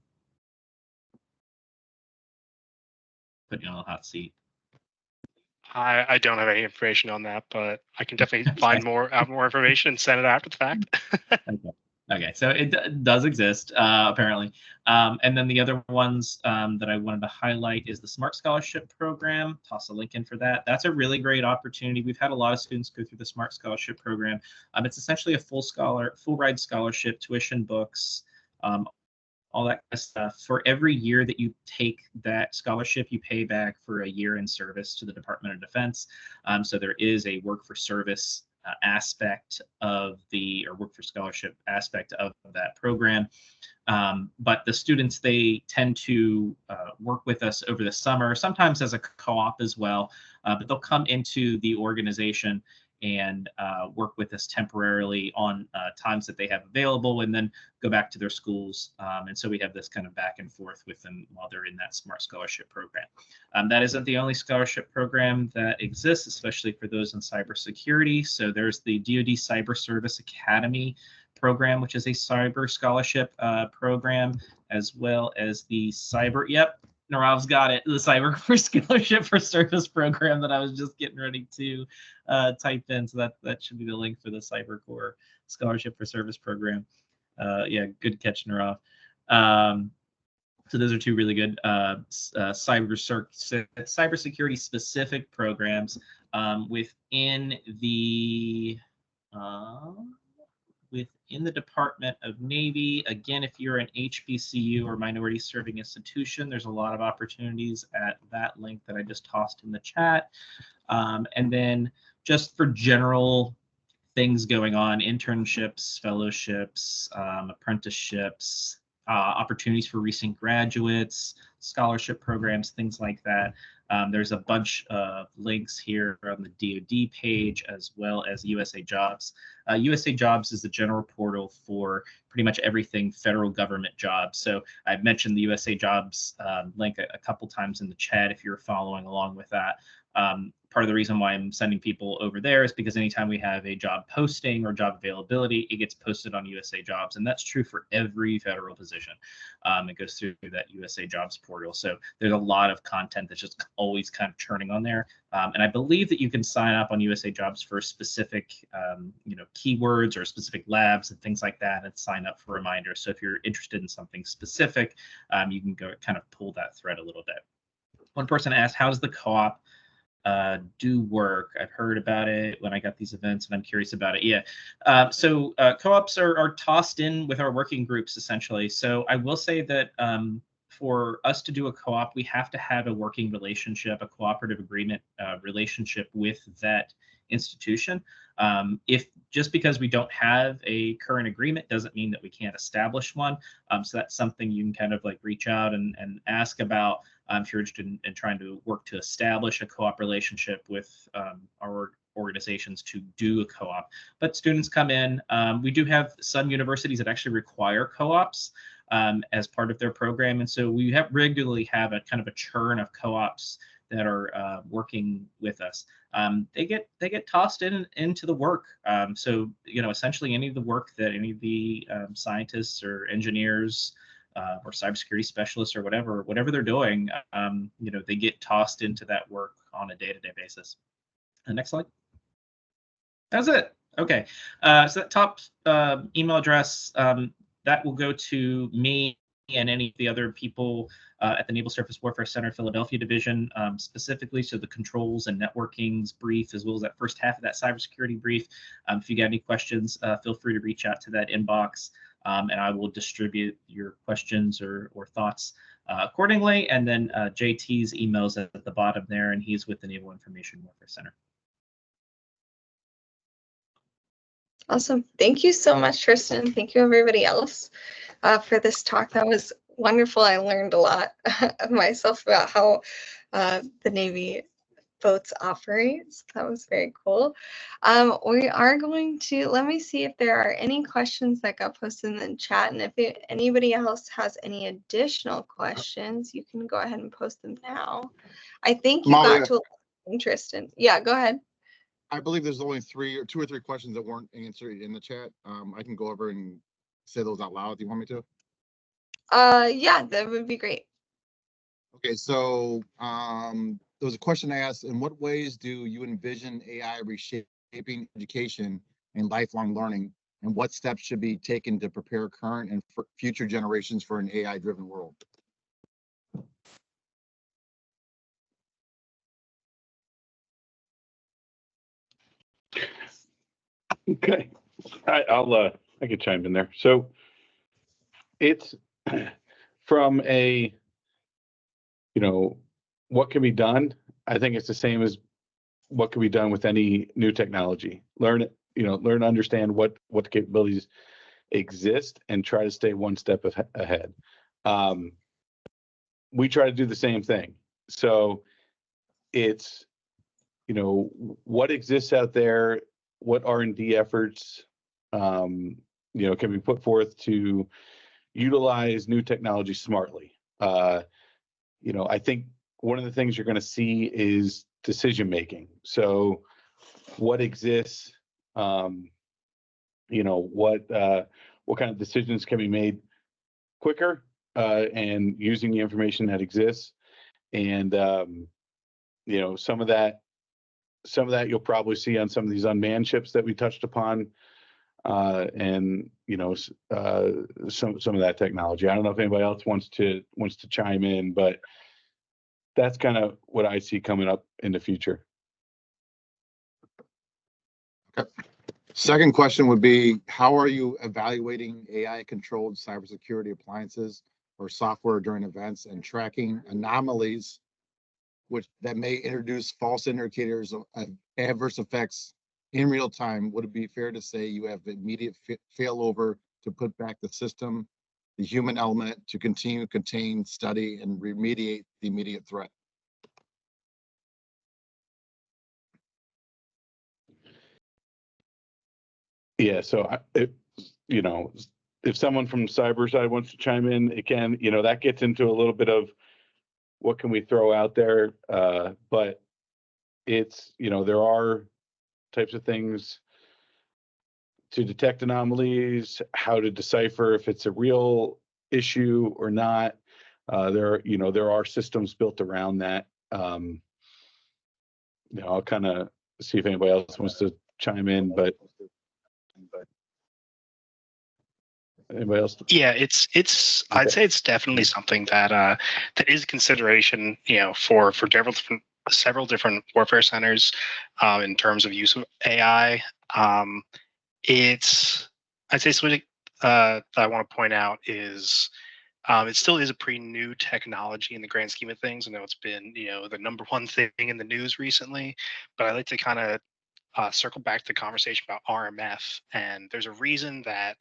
Put you on the hot seat. I don't have any information on that, but I can definitely find more information and send it after the fact. Okay, so it does exist, apparently. And then the other ones that I wanted to highlight is the Smart Scholarship Program. Toss a link in for that. That's a really great opportunity. We've had a lot of students go through the Smart Scholarship Program. It's essentially a full ride scholarship, tuition, books, all that kind of stuff. For every year that you take that scholarship, you pay back for a year in service to the Department of Defense. So there is a work for service aspect of or work for scholarship aspect of that program. But the students, they tend to work with us over the summer, sometimes as a co-op as well, but they'll come into the organization and work with us temporarily on times that they have available, and then go back to their schools. And so we have this kind of back and forth with them while they're in that Smart Scholarship Program. That isn't the only scholarship program that exists, especially for those in cybersecurity. So there's the DoD Cyber Service Academy program, which is a cyber scholarship program, as well as the Narav's got it, the Cyber Scholarship for Service program that I was just getting ready to type in. So that should be the link for the Cyber Corps Scholarship for Service program. Yeah, good catch, Narav. So those are two really good cybersecurity specific programs within the Department of Navy. Again, if you're an HBCU or minority serving institution, there's a lot of opportunities at that link that I just tossed in the chat. And then just for general things going on, internships, fellowships, apprenticeships, opportunities for recent graduates, scholarship programs, things like that. There's a bunch of links here on the DoD page as well as USA Jobs. USA Jobs is the general portal for pretty much everything federal government jobs. So I've mentioned the USA Jobs link a couple times in the chat if you're following along with that. Part of the reason why I'm sending people over there is because anytime we have a job posting or job availability, it gets posted on USA Jobs. And that's true for every federal position. It goes through that USA Jobs portal. So there's a lot of content that's just always kind of churning on there. And I believe that you can sign up on USA Jobs for specific keywords or specific labs and things like that, and sign up for reminders. So if you're interested in something specific, you can go kind of pull that thread a little bit. One person asked, how does the co-op do work? I've heard about it when I got these events, and I'm curious about it. Yeah. So co-ops are tossed in with our working groups, essentially. So I will say that for us to do a co-op, we have to have a working relationship, a cooperative agreement relationship with that institution. If just because we don't have a current agreement doesn't mean that we can't establish one. So that's something you can kind of like reach out and ask about if you're interested in trying to work to establish a co-op relationship with our organizations to do a co-op. But students come in. We do have some universities that actually require co-ops as part of their program, and so we regularly have a kind of a churn of co-ops that are working with us. They get tossed into the work. So essentially any of the work that any of the scientists or engineers or cybersecurity specialists or whatever they're doing, they get tossed into that work on a day-to-day basis. Next slide. That's it. Okay. So that top email address that will go to me and any of the other people at the Naval Surface Warfare Center Philadelphia Division, specifically, so the controls and networkings brief, as well as that first half of that cybersecurity brief. If you got any questions, feel free to reach out to that inbox, and I will distribute your questions or thoughts accordingly. And then JT's email's at the bottom there, and he's with the Naval Information Warfare Center. Awesome. Thank you so much, Tristan. Thank you, everybody else, for this talk. That was wonderful. I learned a lot of myself about how the Navy boats operates. That was very cool. We are going to, let me see if there are any questions that got posted in the chat. And if anybody else has any additional questions, you can go ahead and post them now. I think you got to Tristan. Yeah, go ahead. I believe there's only two or three questions that weren't answered in the chat. I can go over and say those out loud if you want me to. Yeah, that would be great. Okay, so there was a question I asked, in what ways do you envision AI reshaping education and lifelong learning, and what steps should be taken to prepare current and future generations for an AI-driven world? Okay, I could chime in there. So it's from a, what can be done. I think it's the same as what can be done with any new technology. Learn to understand what capabilities exist and try to stay one step ahead. We try to do the same thing. So it's, what exists out there, what R&D efforts, can be put forth to utilize new technology smartly. I think one of the things you're going to see is decision making. So what exists, what kind of decisions can be made quicker and using the information that exists. And, some of that you'll probably see on some of these unmanned ships that we touched upon, and some of that technology. I don't know if anybody else wants to chime in, but that's kind of what I see coming up in the future. Okay. Second question would be, how are you evaluating AI-controlled cybersecurity appliances or software during events and tracking anomalies that may introduce false indicators of adverse effects in real time? Would it be fair to say you have immediate failover to put back the system, the human element, to continue, contain, study, and remediate the immediate threat? Yeah, so if someone from cyber side wants to chime in, it can, that gets into a little bit of what can we throw out there, but it's, there are types of things to detect anomalies, how to decipher if it's a real issue or not. There are systems built around that. I'll kind of see if anybody else wants to chime in, but anybody else? Yeah, I'd say it's definitely something that that is consideration, for several different warfare centers in terms of use of AI. I'd say something that I want to point out is it still is a pretty new technology in the grand scheme of things. I know it's been, the number one thing in the news recently, but I like to kind of circle back to the conversation about RMF. And there's a reason that,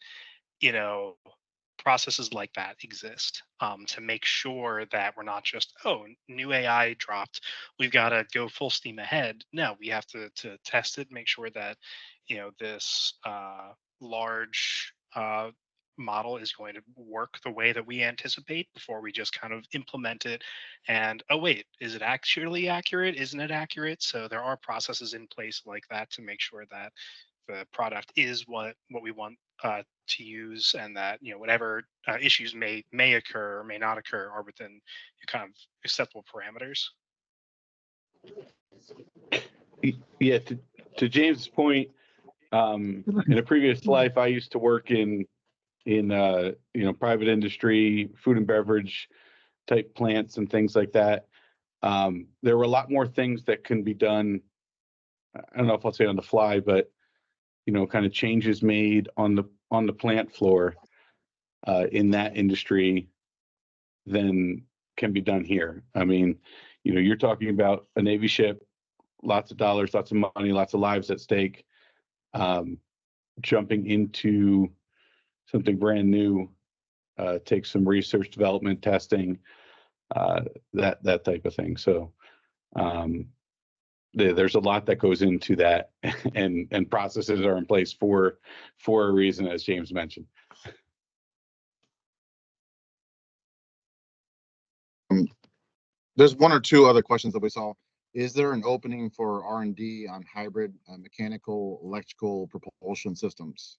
processes like that exist, to make sure that we're not just, new AI dropped, we've got to go full steam ahead. No, we have to test it, make sure that, this large model is going to work the way that we anticipate before we just kind of implement it. And oh wait, is it actually accurate? Isn't it accurate? So there are processes in place like that to make sure that the product is what we want to use, and that whatever issues may occur or may not occur are within kind of acceptable parameters. Yeah, to James' point, in a previous life, I used to work in private industry, food and beverage type plants and things like that. There were a lot more things that can be done. I don't know if I'll say on the fly, but kind of changes made on the plant floor in that industry than can be done here. I mean, you're talking about a Navy ship, lots of dollars, lots of money, lots of lives at stake. Jumping into something brand new takes some research, development, testing, that type of thing. So there's a lot that goes into that, and processes are in place for a reason, as James mentioned. There's one or two other questions that we saw. Is there an opening for R&D on hybrid mechanical electrical propulsion systems?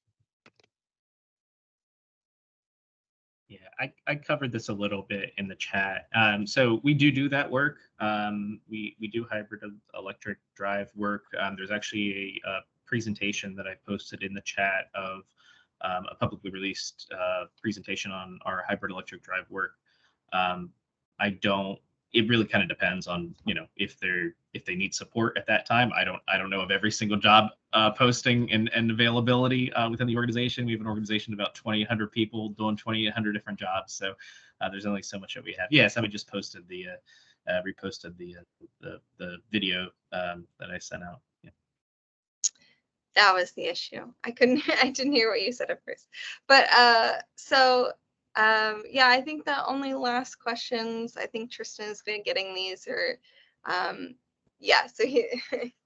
Yeah, I covered this a little bit in the chat. So we do that work. We do hybrid electric drive work. There's actually a presentation that I posted in the chat of a publicly released presentation on our hybrid electric drive work. It really kind of depends on, if they need support at that time. I don't know of every single job posting and availability within the organization. We have an organization of about 2,800 people doing 2,800 different jobs. So there's only so much that we have. Yes, I just posted reposted the video that I sent out. Yeah. That was the issue. I didn't hear what you said at first. But yeah, I think the only last questions, I think Tristan is good at getting these, or yeah, so he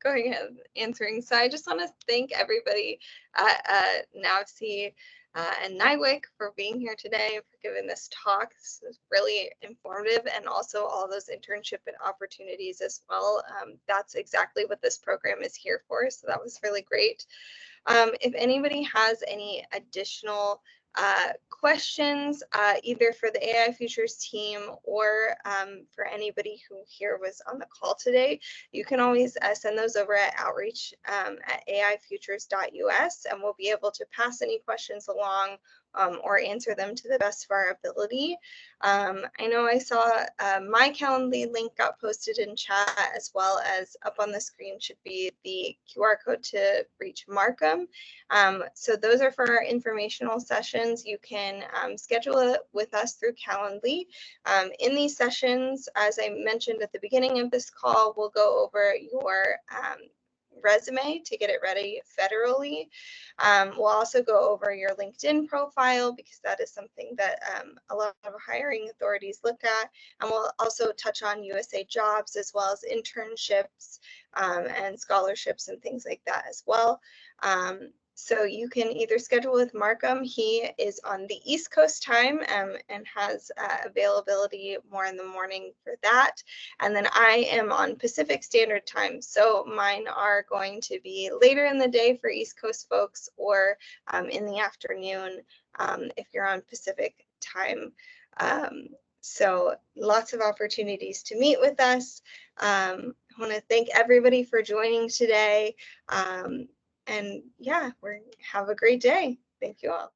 going ahead answering. So I just want to thank everybody at NIWC and NIWC for being here today, for giving this talk. This was really informative, and also all those internship and opportunities as well. That's exactly what this program is here for, so that was really great. If anybody has any additional questions, either for the AI Futures team or for anybody who here was on the call today, you can always send those over at outreach at aifutures.us, and we'll be able to pass any questions along or answer them to the best of our ability. I know I saw my Calendly link got posted in chat, as well as up on the screen should be the QR code to reach Markham. So those are for our informational sessions. You can schedule it with us through Calendly. In these sessions, as I mentioned at the beginning of this call, we'll go over your resume to get it ready federally. We'll also go over your LinkedIn profile, because that is something that a lot of hiring authorities look at. And we'll also touch on USA jobs, as well as internships and scholarships and things like that as well. So you can either schedule with Markham. He is on the East Coast time and has availability more in the morning for that. And then I am on Pacific Standard Time. So mine are going to be later in the day for East Coast folks, or in the afternoon if you're on Pacific time. So lots of opportunities to meet with us. I want to thank everybody for joining today. And yeah, have a great day. Thank you all.